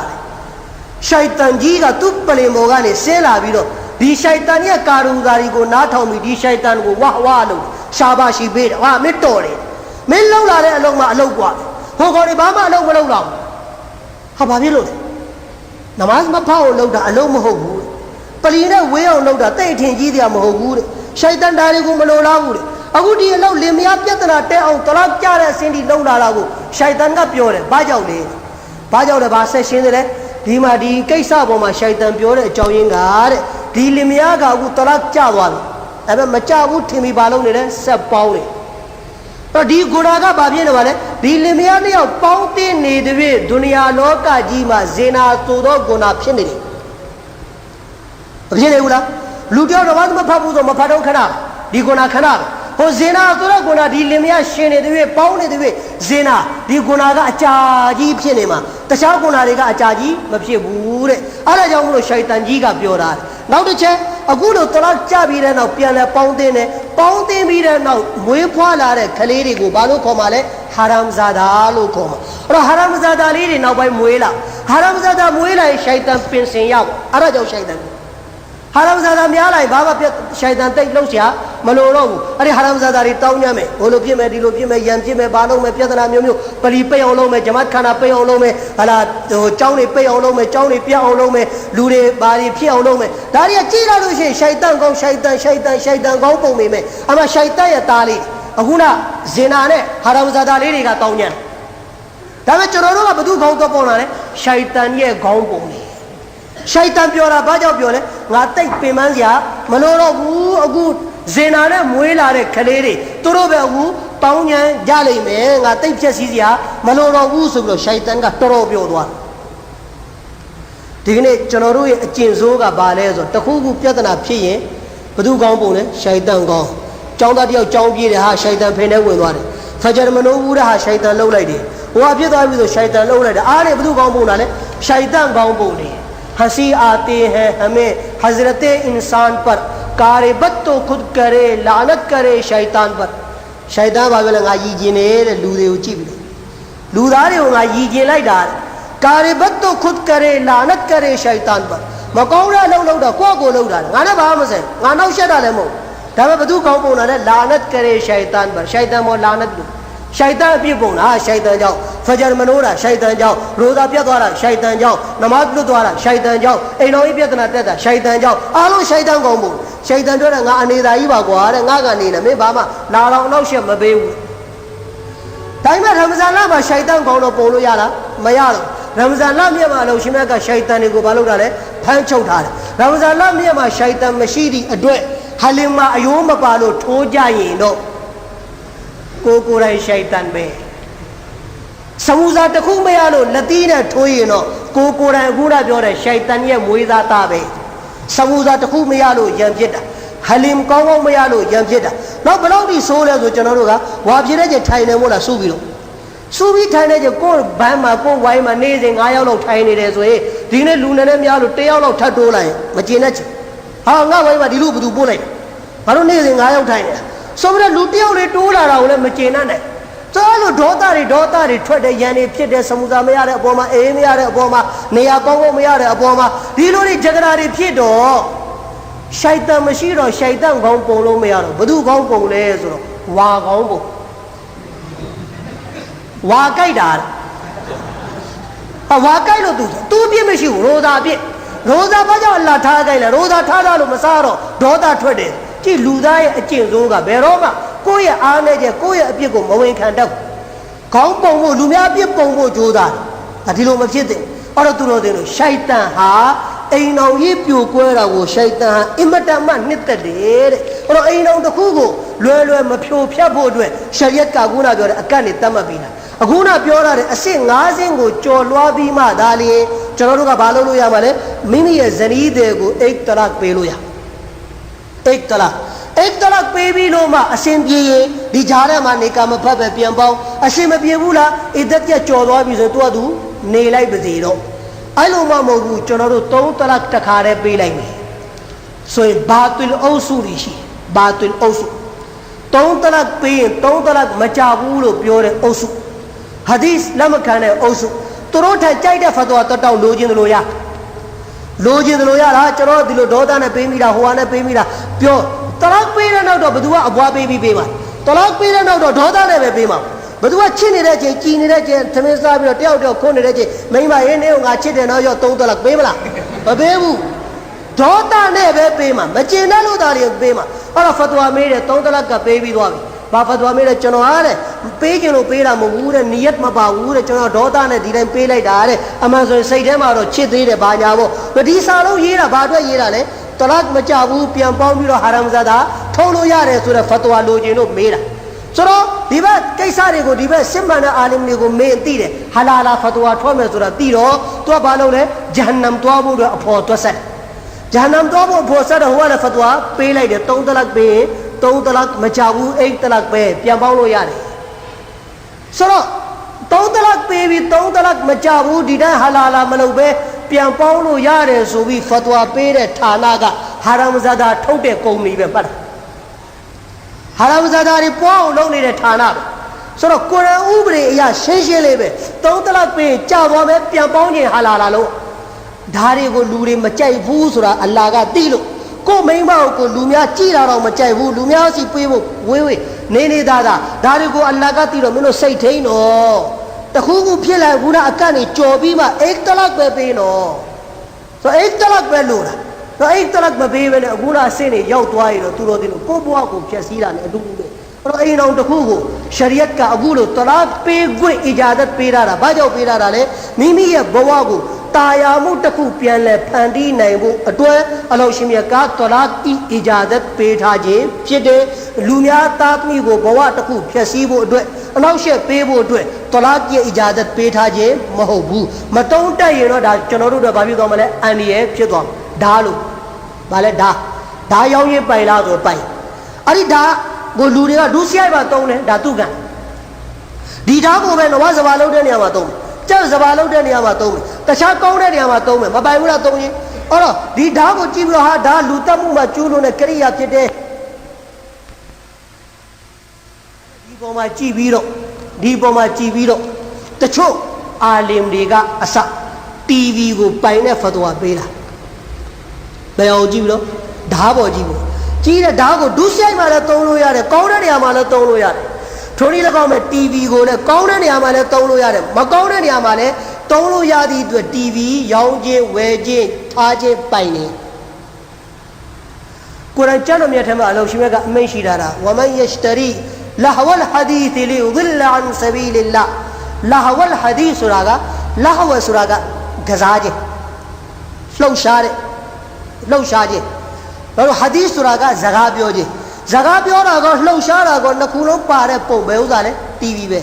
ရှိုက်တန်ကြီးကသူ့ပလင်မော်ကနေဆင်းလာပြီးတော့ဒီရှိုက်တန်ရဲ့ကာရဂူဇာရီကိုနားထောင်ပြီးဒီရှိုက်တန်ကိုဝါလို့ရှာပါရှိပေးတယ်ဟာမင်းတော်တယ်မင်းလှုပ်လာတဲ့အလုံးမှအလုံးกว่าဟိုကောင်တွေဘာမှအလုံးမလုပ်တော့ဟာဘာဖြစ်လို့လဲနမတ်မဖောက်လို့လုပ်တာအလုံးမဟုတ်ဘူးပလီနဲ့ဝေးအောင်လုပ်တာတိတ်ထင်ကြီးတရားမဟုတ်ဘူးတဲ့ရှိုက်တန်ဓာရီကိုမလိုလားဘူးတဲ့အခုဒီအလုပ်လင်မယားပြဿနာတဲအောင်တလောက်ကြတဲ့အစင်းဒီလုံလာတာကိုရှိုက်တန်ကပြောတယ်ဘာကြောင့်လဲဘာကြောင့်လဲဘာဆက်ရှင်းတယ်လဲဒီမှာဒီကိစ္စပေါ်မှာရှိုက်တန်ပြောတဲ့အကြောင်းရင်းကတဲ့ဒီလင်မယားကအခုတလောက်ကြသွားပြီဒါပေမဲ့မကြဘူးထင်ပြီးဘာလုပ်နေလဲဆက်ပေါင်းတယ်တော့ဒီဂုဏကဘာဖြစ်နေပါလဲဒီလင်မယားနှစ်ယောက်ပေါင်းတင်နေတဲ့ပြည့်ဒုနီယာလောကကြီးမှာဇေနာသို့သောဂုဏဖြစ်နေတယ်မဖြစ်နေဘူးလားလူတယောက်တော့ဘာမှမဖတ်ဘူးဆိုမဖတ်တော့ခဏဒီဂုဏခဏဟိုဇေနာဆိုတော့ဂုဏဒီလင်မယားရှင်နေတဲ့ပြည့်ပေါင်းနေတဲ့ပြည့်ဇေနာဒီဂုဏကအကြာကြီးဖြစ်နေမှာတခြားဂုဏတွေကအကြာကြီးမဖြစ်ဘူးတဲ့အဲ့ဒါကြောင့်မလို့ရှိုက်တန်ကြီးကပြောတာနောက်တစ်ချက်အခုလို့တလောက်ကြပြီးတဲ့နောက်ပြန်လဲပေါင်းတင်တယ်ပေါင်းတင်ပြီးတဲ့နောက်မွေးဖွားလာတဲ့ကလေးတွေကိုဘာလို့ခေါ်မှာလဲဟာရမ်ဇာဒါလို့ခေါ်မှာအဲ့တော့ဟာရမ်ဇာဒါလေးတွေနောက်ပိုင်းမွေးလာဟာရမ်ဇာဒါမွေးလာရင်ရှိုက်တန်ပင်စင်ရောက်အဲ့ဒါကြောင့်ရှိုက်တန်ဟာရမ်ဇာဒါများလိုက်ဘာမှရှိုက်တန်တိတ်လုံးရှာမလို့တော့ဘူးအဲ့ဒီဟာရမ်ဇာဒါတွေတောင်းညမ်းမယ်ဘို့လိုဖြစ်မယ်ဒီလိုဖြစ်မယ်ရံဖြစ်မယ်ဘာလုံးမယ်ပြဿနာမျိုးမျိုးပလီပိတ်အောင်လုပ်မယ်ဂျမတ်ခန္ဓာပိတ်အောင်လုပ်မယ်ဟာလာဟိုကျောင်းတွေပိတ်အောင်လုပ်မယ်ကျောင်းတွေပြတ်အောင်လုပ်မယ်လူတွေဘာတွေဖြစ်အောင်လုပ်မယ်ဒါတွေကကြည့်ရလို့ရှိရင်ရှိုက်တန်ကောင်းရှိုက်တန်ကောင်းပုံမိမယ်အမှရှိုက်တန်ရဲ့သားလေးအခုနဇင်နာနဲ့ဟာရမ်ဇာဒါလေးတွေကတောင်းညမ်းဒါပေမဲ့ကျွန်တော်တို့ကဘသူခေါင်းတော့ပေါ်လာလဲရှိုက်တန်ရဲ့ခေါင်းပုံလေးရှိုက်တန်ပြောတာဘာကြောင့်ပြောလဲငါတိတ်ပင်ပန်းစရာမလို့တော့ဘူးအခုဇင်နာနဲ့မွေးလာတဲ့ကလေးတွေသူတို့ပဲအခုတောင်းညမ်းကြလိမ့်မယ်ငါတိတ်ဖြက်စီးစရာမလို့တော့ဘူးဆိုပြီးတော့ရှိုက်တန်ကတော်တော်ပြောသွားဒီကနေ့ကျွန်တော်တို့ရဲ့အကျင့်ဆိုးကဘာလဲဆိုတော့တခုခုပြဿနာဖြစ်ရင်ဘသူကောင်းပုံလဲရှိုက်တန်ကောင်းကျောင်းသားတယောက်ကျောင်းပြေးတယ်ဟာရှိုက်တန်ဖိနေဝင်သွားတယ်ဖဂျာမနိုးဘူးတဲ့ဟာရှိုက်တန်လှုပ်လိုက်တယ်ဟိုကပြစ်သွားပြီဆိုရှိုက်တန်လှုပ်လိုက်တယ်အားတွေဘသူကောင်းပုံလားလဲရှိုက်တန်ကောင်းပုံတယ်हंसी आती है हमें हजरत इंसान पर कारबत तो खुद करे लानत करे शैतान पर शैतान बाबे लगा ये जिने लूदे उची भी लूदारे होगा ये जे लाई डाल कारबत तो खुद करे लानत करे शैतान पर मकौड़ा लो लो डा को लो डाल गाना बाम से गाना उसे डाले मो तब बदू कहूं बोला ने लानत करे शैतान पर शैतान मो लानत दो शैतान भी बोला शैतान जाओ फजर मनोरा शैतान जाओ रोजा पिया द्वारा शैतान जाओ नमाज लो द्वारा शैतान जाओ इनो ही पिया तना शैतान जाओ आलो शैतान कहूं बोल शैतान जो ना अनेदा ही बागो आ रे गा नी ना मैं बामा लारा नौ शे मबे टाइम में रमजान ला बा शैतान कहूं लो पोलो याला मया लो रमजान ला में मा लो शिमे का शैतान को बालो डाले फन छौ उठा ले रमजान ला में मा शैतान मशीदी अड्वे हलिमा अयोम पालो ठो जाए नो को राई शैतान बे समूजा टखू में आलो लती ने ठोई नो को राई गुड़ा जो रे शैतान ये मुइदा ताबे समूजा टखू में आलो यम जेटा हलीम कांगो में आलो यम जेटा नो बलौदी सोले जो चनरो का वाबिरे जे ठाइने मोला सुबी ठाइने जे को बामा को वाइमा ने जे 9 ယောက်လောက်ထိုင်နေတယ်ဆိုရင်ဒီနေ့လူနဲ့များလို့1ယောက်လောက်ထပ်တိုးလိုက်မကျင်နဲ့ချဟာငါဝိုင်းမှာဒီလိုဘသူပို့လိုက်ဘာလို့နေ့စဉ်9ယောက်ထိုင်နေတာဆိုပြီးတော့လူတယောက်လေးတိုးလာတာကိုလည်းမကျင်နဲ့ဆိုလို့ဒေါသတွေထွက်တဲ့ရန်တွေဖြစ်တဲ့စမှုစာမရတဲ့အပေါ်မှာအေးမရတဲ့အပေါ်မှာနေရာကောင်းကောင်းမရတဲ့အပေါ်မှာဒီလိုတွေဂျဂရာတွေဖြစ်တော့ရှိုက်တန်မရှိတော့ရှိုက်တန်ကောင်းပုံလို့မရတော့ဘသူကောင်းပုံလဲဆိုတော့ဝါကောင်းပုံဝါကြိုက်တာဝါကြိုက်လို့သူပြစ်မရှိဘူးရိုးသားပြစ်ရိုးသားဘာကြောင့်အလ္လာဟ်ထားကြိုက်လဲရိုးသားထားတာလို့မစားတော့ဒေါသထွက်တယ်ကြည့်လူသားရဲ့အကျင့်ဆိုးကဘယ်တော့မှကိုယ့်ရဲ့အားနဲ့ကျကိုယ့်ရဲ့အပြစ်ကိုမဝင်ခံတတ်ဘူးခေါင်းပုံဖို့လူများအပြစ်ပုံဖို့ကြိုးစားတယ်ဒီလိုမဖြစ်သင့်အဲ့တော့သူတို့တင်လို့ရှိုက်တန်ဟာအိမ်တော်ကြီးပြိုကွဲတာကိုရှိုက်တန်ဟာအင်မတန်မှနှစ်သက်တယ်တဲ့အဲ့တော့အိမ်တော်တစ်ခုကိုလွယ်မဖြိုဖျက်ဖို့အတွက်ရှရီယတ်ကခုနပြောတဲ့အကန့်နဲ့တတ်မှတ်ပြီးတာအခုနပြောရတဲ့အဆင့်5ဆင့်ကိုကြော်လွှားပြီးမှဒါလေကျွန်တော်တို့ကဘာလုပ်လို့ရမှာလဲမိမိရဲ့ဇနီးတွေကိုအိတ်တလတ်ပေးလို့ရအိတ်တလတ်ပေးပြီးလို့မှအရှင်ပြေရင်ဒီကြားထဲမှာနေကမဖတ်ပဲပြန်ပေါင်းအရှင်မပြေဘူးလားဣဒတ်ကျကြော်သွားပြီဆိုတော့သူကသူနေလိုက်ပါစေတော့ အဲ့လိုမှမဟုတ်ဘူးကျွန်တော်တို့3တလက်တစ်ခါတည်းပေးလိုက်မယ်ဆိုရင်ဘာတူလ်အုပ်စုတွေရှိဘာတူလ်အုပ်စု3တလက်ပေးရင်3တလက်မကြဘူးလို့ပြောတဲ့အုပ်စုဟာဒီစ်လက်မခံတဲ့အုပ်စုသူတို့ထက်ကြိုက်တဲ့ဖတ်ဝါတောက်လိုချင်တယ်လို့ရလိုချင်တယ်လို့ရလားကျွန်တော်ဒီလိုဒေါသနဲ့ပေးမိတာဟိုဟာနဲ့ပေးမိတာပြောတလက်ပေးတဲ့နောက်တော့ဘယ်သူကအဘွားပေးပြီးပေးမှာတလက်ပေးတဲ့နောက်တော့ဒေါသနဲ့ပဲပေးမှာဘယ်သူကချစ်နေတဲ့ချိန်ကြည်နေတဲ့ချိန်သမင်းစားပြီးတော့တယောက်တယောက်ခွန်းနေတဲ့ချိန်မိမရင်းနေကငါချစ်တယ်နော်ရော3တလက်ပေးမလားမပေးဘူးဒေါသနဲ့ပဲပေးမှာမကျင်တဲ့လို့သားတွေပေးမှာအဲ့တော့ဖတ်ဝါမေးတယ်3တလက်ကပေးပြီးသွားပြီဘာဖတ်ဝါမေးတယ်ကျွန်တော်အားတဲ့ပေးခြင်းလို့ပေးတာမဟုတ်ဘူးတဲ့နီယတ်မပါဘူးတဲ့ကျွန်တော်ဒေါသနဲ့ဒီတိုင်းပေးလိုက်တာတဲ့အမှန်ဆိုရင်စိတ်ထဲမှာတော့ချစ်သေးတယ်ဘာညာပေါ့ဒီစာလုံးရေးတာဘာအတွက်ရေးတာလဲတလက်မကြဘူးပြန်ပေါင်းပြီးတော့ဟာရမ်ဇာဒါထုံးလို့ရတယ်ဆိုတဲ့ဖတ်ဝါလိုခြင်းလို့မေးတာဆိုတော့ဒီဘက်ကိစ္စတွေကိုဒီဘက်စစ်မှန်တဲ့အာလင်တွေကိုမင်းသိတယ်ဟာလာလာဖတ်ဝါထွက်မယ်ဆိုတာသိတော့သူကဘာလုပ်လဲဂျဟန္နမ်သွားဖို့အတွက်အဖို့တွက်ဆက်ဂျဟန္နမ်သွားဖို့အဖို့ဆက်တော့ဟိုကလည်းဖတ်ဝါပေးလိုက်တယ်3တလက်ပေးရင်3တလက်မကြဘူး8တလက်ပဲပြန်ပေါင်းလို့ရတယ်ဆိုတော့3တလက်ပေးပြီး3တလက်မကြဘူးဒီတိုင်းဟာလာလာမလုပ်ပဲပြန်ပေါင်းလို့ရတယ်ဆိုပြီးဖတ်ဝါပေးတဲ့ဌာနကဟာရမ်ဇာဒါထုတ်တဲ့ကုမ္ပဏီပဲပတ်တာဟာရမ်ဇာဒါတွေပွားအောင်လုပ်နေတဲ့ဌာနပဲဆိုတော့ကုရ်အာန်ဥပဒေအရရှင်းရှင်းလေးပဲ3တလက်ပေးကြာသွားမယ်ပြန်ပေါင်းခြင်းဟာလာလာလို့ဒါတွေကိုလူတွေမကြိုက်ဘူးဆိုတာအလ္လာဟ်ကသိလို့ကိုမိန်းမကိုလူများကြည်တာတော့မကြိုက်ဘူးလူများစီပေးဖို့ဝေးဝေးနေသားဒါတွေကိုအလ္လာဟ်ကသိတော့မင်းတို့စိတ်ထိန်တော့တခုခုဖြစ်လာဘူးလားအကန့်နေကြော်ပြီးမှအိတ်တလက်ပဲပေးတော့ဆိုအိတ်တလက်ပဲလို့လားတော့အိတ်တလက်မပေးဘဲနဲ့အခုလားအဆင့်နေရောက်သွားရတော့သူတို့ဒီလိုကိုဘွားကိုဖြည့်ဆည်းတာနဲ့အတူတူပဲအဲ့တော့အိမ်တော်တခုကိုရှရီယတ်ကအခုလိုတလားပေးခွင့်အီဂျာဒတ်ပေးတာဘာကြောင့်ပေးတာလဲမိမိရဲ့ဘဝကိုတာယာမှုတစ်ခုပြန်လဲဖန်တီးနိုင်ဖို့အတွက်အလောရှင်မြတ်ကတလားအီဂျာဒတ်ပေးထားခြင်းဖြစ်တဲ့လူများသားသမီးကိုဘဝတစ်ခုဖြည့်ဆည်းဖို့အတွက်အနောက်ရှက်ပေးဖို့အတွက်တလားရဲ့အီဂျာဒတ်ပေးထားခြင်းမဟုတ်ဘူးမတုံးတက်ရင်တော့ဒါကျွန်တော်တို့တော့ဘာဖြစ်သွားမလဲအန်ဒီရဲ့ဖြစ်သွားဓာလို့ဗာလဲဓာရောင်းရင်ပိုင်လားဆိုပိုင်အဲ့ဒီဓာကိုလူတွေကဒုစရိုက်ပါတုံးတယ်ဒါသူကဒီဓာကိုပဲနဝဇဘာလုပ်တဲ့နေရာမှာတုံးကြောက်ဇဘာလုပ်တဲ့နေရာမှာတုံးတခြားကောင်းတဲ့နေရာမှာတုံးမယ်မပိုင်ဘူးလားတုံးရင်အဲ့တော့ဒီဓာကိုကြည့်ပြီးတော့ဟာဓာလူတက်မှုမှာကျူးလွန်တဲ့ကရိယာဖြစ်တဲ့ဒီပေါ်မှာကြည့်ပြီးတော့တချို့အာလင်တွေကအစ TV ကိုပိုင်တဲ့ဖတ်ဝါပေးတာဘယ်အောင်ကြည့်ပြီးတော့ဓာပေါ်ကြည့်ပြီးကြီးတဲ့ဓာကိုဒုစရိုက်မှာလည်းသုံးလို့ရတယ်ကောင်းတဲ့နေရာမှာလည်းသုံးလို့ရတယ်ထိုနည်း၎င်းမဲ့ TV ကိုလည်းကောင်းတဲ့နေရာမှာလည်းသုံးလို့ရတယ်မကောင်းတဲ့နေရာမှာလည်းသုံးလို့ရသည့်အတွက် TV ရောင်းခြင်းဝယ်ခြင်းထားခြင်းပိုင်နေကုရ်အာန်ကျမ်းတော်မြတ်ထဲမှာအလောရှင်မြတ်ကအမိန့်ရှိတာဝမန်ယရှတရီလဟဝလ်ဟဒီသ်လီယူဒလ်အန်ဆဘီလ်လာလဟဝလ်ဟဒီဆိုတာကကစားခြင်းလှုပ်ရှားခြင်းတော့ဟာဒီစ်ဆိုတာကစကားပြောခြင်းစကားပြောတာကလှုပ်ရှားတာကနှစ်ခုလုံးပါတဲ့ပုံပဲဥစ္စာလဲ TV ပဲ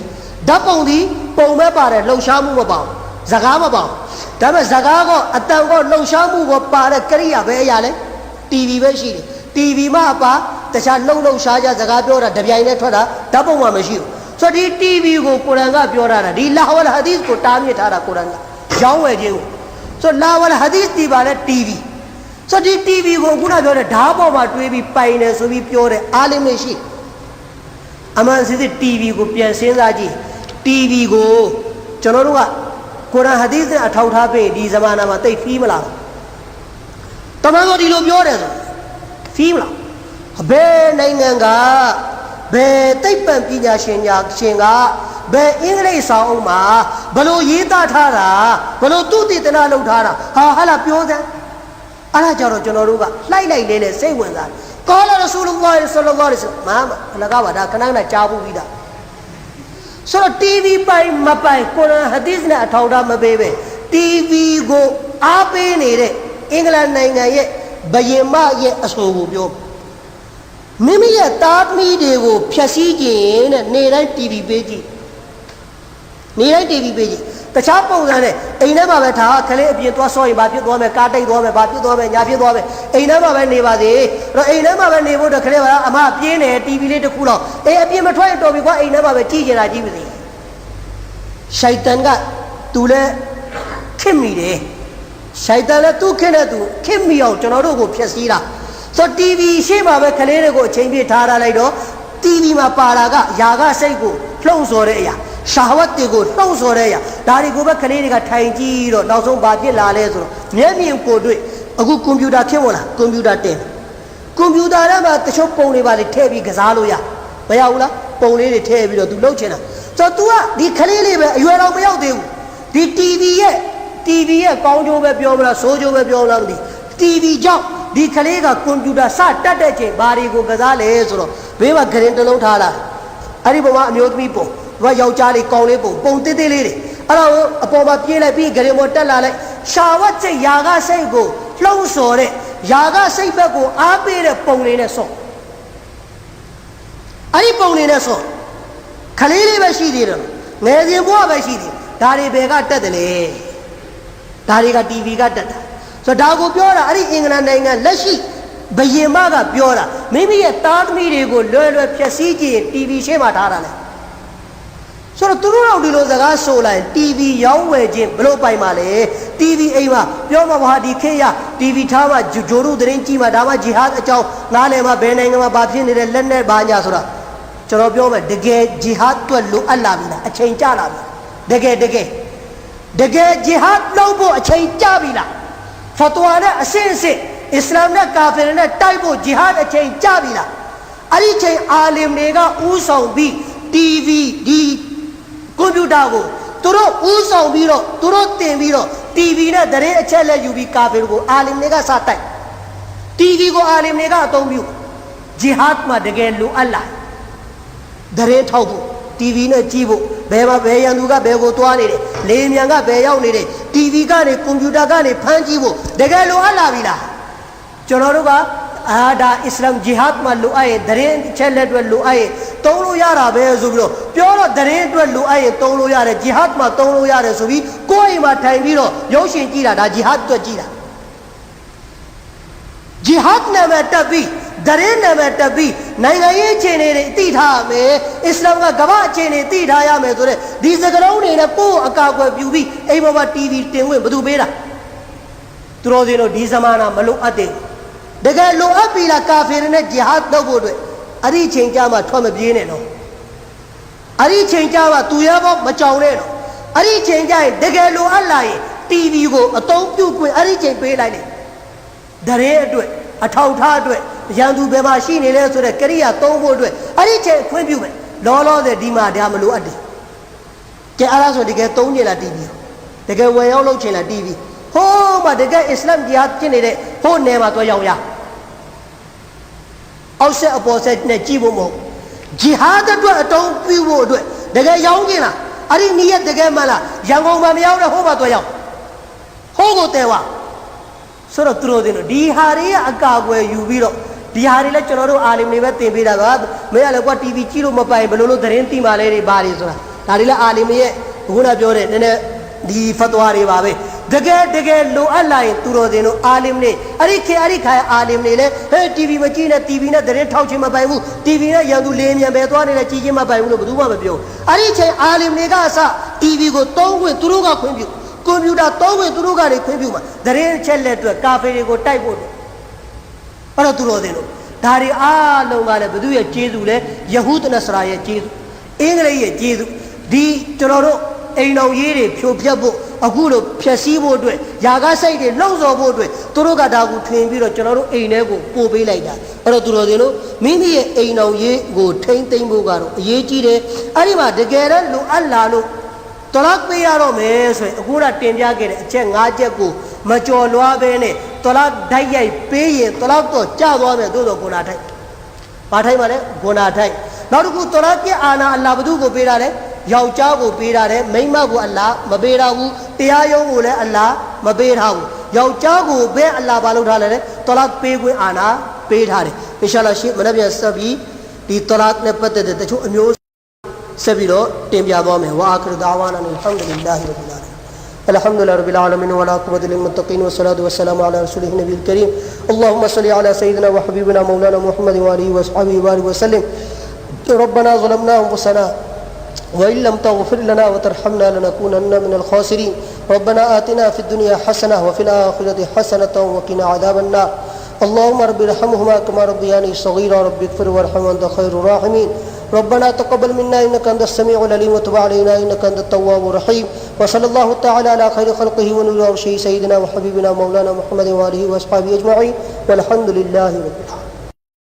ဓာတ်ပုံဒီပုံပဲပါတယ်လှုပ်ရှားမှုမပါဘူးစကားမပါဘူးဒါပေမဲ့စကားကအတန်ကလှုပ်ရှားမှုကပါတဲ့ကရိယာပဲအရာလဲ TV ပဲရှိတယ် TV မှာပါတခြားလှုပ်ရှားကြစကားပြောတာတပြိုင်နဲ့ထွက်တာဓာတ်ပုံမှမရှိဘူးဆိုတော့ဒီ TV ကိုကုရ်အာန်ကပြောတာဒီလာဝလ်ဟာဒီစ်ကိုတားမြစ်ထားတာကုရ်အာန်ကရောင်းဝယ်ခြင်းကိုဆိုတော့လာဝလ်ဟာဒီစ်ဒီပါလဲ TVဆိုဒီ TV ကိုခုနပြောတဲ့ဓာတ်ပေါ်မှာတွေးပြီးပိုင်တယ်ဆိုပြီးပြောတဲ့အားလုံးမရှိအမှန်စစ်စစ် TV ကိုပြန်စဉ်းစားကြည့် TV ကိုကျွန်တော်တို့ကကုရ်အာန်ဟာဒီစ်နဲ့အထောက်ထားပေးဒီဇမာနာမှာတိတ်ဖီးမလားတမန်တော်ဒီလိုပြောတယ်ဆိုဖီးမလားဘယ်နိုင်ငံကဘယ်သိပ္ပံပညာရှင်ကဘယ်အင်္ဂလိပ်စာအုပ်မှာဘလို့ရေးသားထားတာဘလို့သူတည်တနာလုပ်ထားတာဟာလာပြောစမ်းအဲ့ဒါကြတော့ကျွန်တော်တို့ကလှိုက်လိုက်လေးစိတ်ဝင်စားကောလာရဆူလုလာဟ်ဆလ္လာလာဟ်အလိုင်းဝါဆလမ်အလကားပါဒါခဏခဏကြားဘူးပြီးတာဆိုတော့ TV ပိုင်မပိုင်ကုရ်အာန်ဟာဒီစ်နဲ့အထောက်အထားမပေးပဲ TV ကိုအားပေးနေတဲ့အင်္ဂလန်နိုင်ငံရဲ့ဘယင်မရဲ့အဆိုကိုပြောမိမိရဲ့တာသမီတွေကိုဖျက်ဆီးခြင်းတဲ့နေတိုင်း TV ပေးကြည့်တခြားပုံစံနဲ့အိမ်ထဲမှာပဲထားခလေးအပြင်သွားဆောရင်ဘာဖြစ်သွားမယ်ကားတိတ်သွားမယ်ဘာဖြစ်သွားမယ်ညာဖြစ်သွားမယ်အိမ်ထဲမှာပဲနေပါစေအဲ့တော့အိမ်ထဲမှာပဲနေဖို့တခလေးပါအမပြင်းတယ် TV လေးတစ်ခုတော့အပြင်မထွက်ရင်တော်ပြီကွာအိမ်ထဲမှာပဲကြည့်ကြတာကြည့်ပါစေရှိုက်တန်ကသူလဲခစ်မိတယ် ရှိုက်တန်လည်းသူ့ခင်တဲ့သူခင်မီအောင်ကျွန်တော်တို့ကိုဖျက်ဆီးတာဆို TV ရှေ့မှာပဲကလေးတွေကိုအချိန်ပြည့်ထားလိုက်တော့ TV မှာပါတာကຢာကစိတ်ကိုလှုံ့ဆော်တဲ့အရာရှာဝတ်တွေကိုလှုံ့ဆော်တဲ့အရာဒါတွေကိုပဲကလေးတွေကထိုင်ကြည့်တော့နောက်ဆုံးဘာဖြစ်လာလဲဆိုတော့မျက်မြင်ကိုတွေ့အခုကွန်ပျူတာဖြစ်မလားကွန်ပျူတာတင်ကွန်ပျူတာထဲမှာတချို့ပုံတွေပါလေထည့်ပြီးကစားလို့ရမရဘူးလားပုံလေးတွေထည့်ပြီးတော့ तू လှုပ်ချင်တာဆိုတော့ तू ကဒီကလေးလေးပဲအရွယ်တော်မရောက်သေးဘူးဒီ TV ရဲ့ကောင်းကျိုးပဲပြောမလားဆိုးကျိုးပဲပြောမလားမသိ TV ကြောင့်ဒီကလေးကကွန်ပျူတာစတတ်တဲ့ချိန်ဘာတွေကိုကစားလဲဆိုတော့ဘေးမှာဂရင်တစ်လုံးထားလာအဲ့ဒီပုံမှာအမျိုးသမီးပုံသူကယောက်ျားလေးကောင်းလေးပုံတေးသေးလေးတွေအဲ့ဒါကိုအပေါ်မှာပြေးလိုက်ပြီးဂရင်ပေါ်တက်လာလိုက်ရှာဝတ်စိတ်ຢာကစိတ်ကိုလှုံ့ဆော်တဲ့ຢာကစိတ်ဘက်ကိုအားပေးတဲ့ပုံလေးနဲ့ဆော့အဲ့ဒီပုံလေးနဲ့ဆော့ခလေးလေးပဲရှိသေးတယ်ငယ်စဉ်ဘဝပဲရှိသေးဒါတွေဘယ်ကတက်တယ်လဲဒါတွေက TV ကတက်တာဆိုတော့ဒါကိုပြောတာအဲ့ဒီအင်္ဂလန်နိုင်ငံလက်ရှိဘယင်မကပြောတာမိမိရဲ့သားသမီးတွေကိုလွယ်လွယ်ဖြည့်ဆည်းကြည့်ရင် TV ရှေ့မှာထားတာလေဆိုတော့သူတို့တော့ဒီလိုစကားဆိုလိုက် TV ရောင်းဝယ်ခြင်းဘလို့ပိုင်ပါလဲ TV အိမ်မှာပြောမှာဘာဒီခေတ်ရ TV ထားမှာဂျိုတို့သတင်းကြည့်မှာဒါမှဂျီဟာဒ်အကြောင်းနားလည်မှာဘယ်နိုင်ငံမှာဘာဖြစ်နေတယ်လက်နဲ့ဘာညာဆိုတာကျွန်တော်ပြောမယ်တကယ်ဂျီဟာဒ်အတွက်လိုအပ်လာပြီလားအချိန်ကျလာပြီတကယ်ဂျီဟာဒ်လုပ်ဖို့အချိန်ကျပြီလားဖတ်ဝါနဲ့အစစ်အစ္စလာမ်နဲ့ကာဖီရ်နဲ့တိုက်ဖို့ဂျီဟာဒ်အချိန်ကျပြီလားအဲ့ဒီချိန်အာလင်တွေကဥဆောင်ပြီး TV ဒီကွန်ပျူတာကိုသူတို့ဥဆောင်ပြီးတော့သူတို့တင်ပြီးတော့ TV နဲ့သတင်းအချက်လက်ယူပြီးကာဖီရ်ကိုအာလင်တွေကစတိုက် TV ကိုအာလင်တွေကအသုံးပြုဂျီဟာဒ်မှာတကယ်လိုအပ်လာသတင်းထောက်ဖို့ TV နဲ့ကြည့်ဖို့ဘယ်မှာဘယ်ရန်သူကဘယ်ကိုသွားနေတယ်လေမြန်ကဘယ်ရောက်နေတယ် TV ကနေကွန်ပျူတာကနေဖမ်းကြည့်ဖို့တကယ်လိုအပ်လာပြီလားကျွန်တော်တို့ကဒါအစ္စလာမ်ဂျီဟာဒ်မှာလိုအပ်ရင်သတင်းချက်လက်တွေလိုအပ်ရင်သုံးလို့ရတာပဲဆိုပြီးတော့ပြောတော့သတင်းအတွက်လိုအပ်ရင်သုံးလို့ရတယ်ဂျီဟာဒ်မှာသုံးလို့ရတယ်ဆိုပြီးကိုယ့်အိမ်မှာထိုင်ပြီးတော့ရုပ်ရှင်ကြည့်တာဒါဂျီဟာဒ်အတွက်ကြည့်တာဂျီဟာဒ်နာမည်တက်ပြီးသတင်းနာမည်တက်ပြီးနိုင်ငံရေးအခြေအနေတွေသိထားရမယ်အစ္စလာမ်ကကမ္ဘာအခြေအနေသိထားရမယ်ဆိုတဲ့ဒီစကားလုံးတွေနဲ့ကိုယ့်အကာအကွယ်ပြုပြီးအိမ်ပေါ်မှာ TV တင်ဝင်ဘယ်သူပေးတာသူတော်စင်တို့ဒီဇမာနာမလိုအပ်တဲ့တကယ်လိုအပ်ပြီလားကာဖီရ်နဲ့ဂျီဟာဒ်လုပ်ဖို့အတွက်အဲ့ဒီချိန်ကြမှာထွက်မပြေးနဲ့နော်အဲ့ဒီချိန်ကြမှာသူရဲဘောမကြောင်နဲ့နော်အဲ့ဒီချိန်ကြရင်တကယ်လိုအပ်လာရင် TV ကိုအသုံးပြုခွင့်အဲ့ဒီချိန်ပေးလိုက်တယ်သတင်းအတွက်အထောက်ထားအတွက်ရန်သူဘယ်မှာရှိနေလဲဆိုတဲ့ကိရိယာသုံးဖို့အတွက်အဲ့ဒီချိန်ခွင့်ပြုမယ်လောလောဆယ်ဒီမှာဒါမလိုအပ်တယ်ကဲအဲ့ဒါဆိုတကယ်သုံးနေလား TV တကယ်ဝယ်ရောက်လုပ်ချင်လား TV ဟိုးမှာတကယ်အစ္စလာမ်ဂျီဟာဒ်ဖြစ်နေတဲ့ဟိုးနယ်မှာသွားရောက်ရအောက်ဆက်အပေါ်ဆက်နဲ့ကြည့်ဖို့မဟုတ်ဂျီဟာဒ်အတွက်အတုံးပြုဖို့အတွက်တကယ်ရောင်းကျင်လားအဲ့ဒီနီးရတကယ်မှလားရန်ကုန်မှာမရောက်တဲ့ဟိုးမှာသွားရောက်ဟိုးကိုတဲဝဆိုတော့သူတို့တင်တို့ဒီဟာတွေကအကာအကွယ်ယူပြီးတော့ဒီဟာတွေလည်းကျွန်တော်တို့အာလင်တွေပဲတင်ပေးတာပါမင်းကလည်းကွာ TV ကြည့်လို့မပိုင်ဘယ်လိုသတင်းသိမှလဲတွေဘာတွေဆိုတာဒါတွေလည်းအာလင်ရဲ့ဘုရားပြောတဲ့နည်းနည်းဒီဖတ်ဝါတွေပါပဲတကယ်လိုအပ်လာရင်သူတော်စင်တို့အာလင်တွေအဲ့ဒီခါအာလင်တွေလည်းဟဲ့ TV မကြည့်နဲ့ TV နဲ့သတင်းထောက်ချင်းမပိုင်ဘူး TV နဲ့ရန်သူလေးမြန်ပဲသွားနေတဲ့ကြည့်ချင်းမပိုင်ဘူးလို့ဘယ်သူမှမပြောအဲ့ဒီချိန်အာလင်တွေကအစ TV ကိုသုံးခွင့်သူတို့ကခွင့်ပြုကွန်ပျူတာသုံးခွင့်သူတို့ကနေခွင့်ပြုမှာသတင်းချက်လက်အတွက်ကာဖီတွေကိုတိုက်ဖို့အဲ့တော့သူတော်စင်တို့ဒါတွေအားလုံးကလည်းဘယ်သူရဲ့ကျေးဇူးလဲယဟူဒ်နဆရာရဲ့ကျေးဇူးအင်္ဂလိပ်ရဲ့ကျေးဇူးဒီကျွန်တော်တို့အိမ်တော်ရေးတွေဖြိုဖျက်ဖို့အခုလိုဖြက်စီးဖို့အတွက်ຢာကစိတ်တွေလှုပ်ဆော်ဖို့အတွက်သူတို့ကဒါကိုထွင်ပြီးတော့ကျွန်တော်တို့အိမ်ထဲကိုပို့ပေးလိုက်တာအဲ့တော့သူတော်စင်တို့မိမိရဲ့အိမ်တော်ရေးကိုထိမ့်သိမ့်ဖို့ကတော့အရေးကြီးတယ်အဲ့ဒီမှာတကယ်တော့လိုအပ်လာလို့တလတ်ပေးရတော့မယ်ဆိုရင်အခုကတင်ပြခဲ့တဲ့အချက်၅ချက်ကိုမကြော်လွားဘဲနဲ့တလတ်ဓာတ်ရိုက်ပေးရင်တလတ်တော့ကျသွားမယ်သို့တော့ဂုဏထိုက်ဘာထိုက်ပါလဲဂုဏထိုက်နောက်တစ်ခုတလတ်ပြအာနာအလ္လာဟ်ဘသူကိုပေးတာလဲယောက်ျားကိုပေးထားတယ်မိန်းမကိုအလ္လာဟ်မပေးထားဘူးတရားရုံးကိုလည်းအလ္လာဟ်မပေးထားဘူးယောက်ျားကိုပဲအလ္လာဟ်ဘာလုပ်ထားလဲတလတ်ပေးခွင့်အာနာပေးထားတယ်အင်ရှာအလ္လာဟ်ရှေ့မနက်ဖြန်ဆက်ပြီးဒီတလတ်နဲ့ပတ်သက်တဲ့တချို့အမျိုးဆက်ပြီးတော့တင်ပြသွားမယ်ဝါအခရဒါဝါနာအလ်ဟမ်ဒူလ illah ရဘ်အလ်အာလမင်الحمد لله رب العالمين ولا عقبة للمتقين والصلاة والسلام على رسوله النبي الكريم اللهم صل على سيدنا وحبيبنا مولانا محمد وآله وصحبه وبارك وسلم ربنا ظلمنا أنفسنا وإن لم تغفر لنا وترحمنا لنكونن من الخاسرين ربنا آتنا في الدنيا حسنة وفي الآخرة حسنة وقنا عذاب النار اللهم رب ارحمهما كما ربياني صغيرا رب اغفر وارحم وأنت خير الراحمين ربنا تقبل منا إنك أنت السميع العليم وتب علينا إنك أنت التواب الرحيم وصلى الله تعالى على خير خلقه ونور عرشه سيدنا وحبيبنا مولانا محمد وآله وأصحابه أجمعين والحمد لله رب العالمين.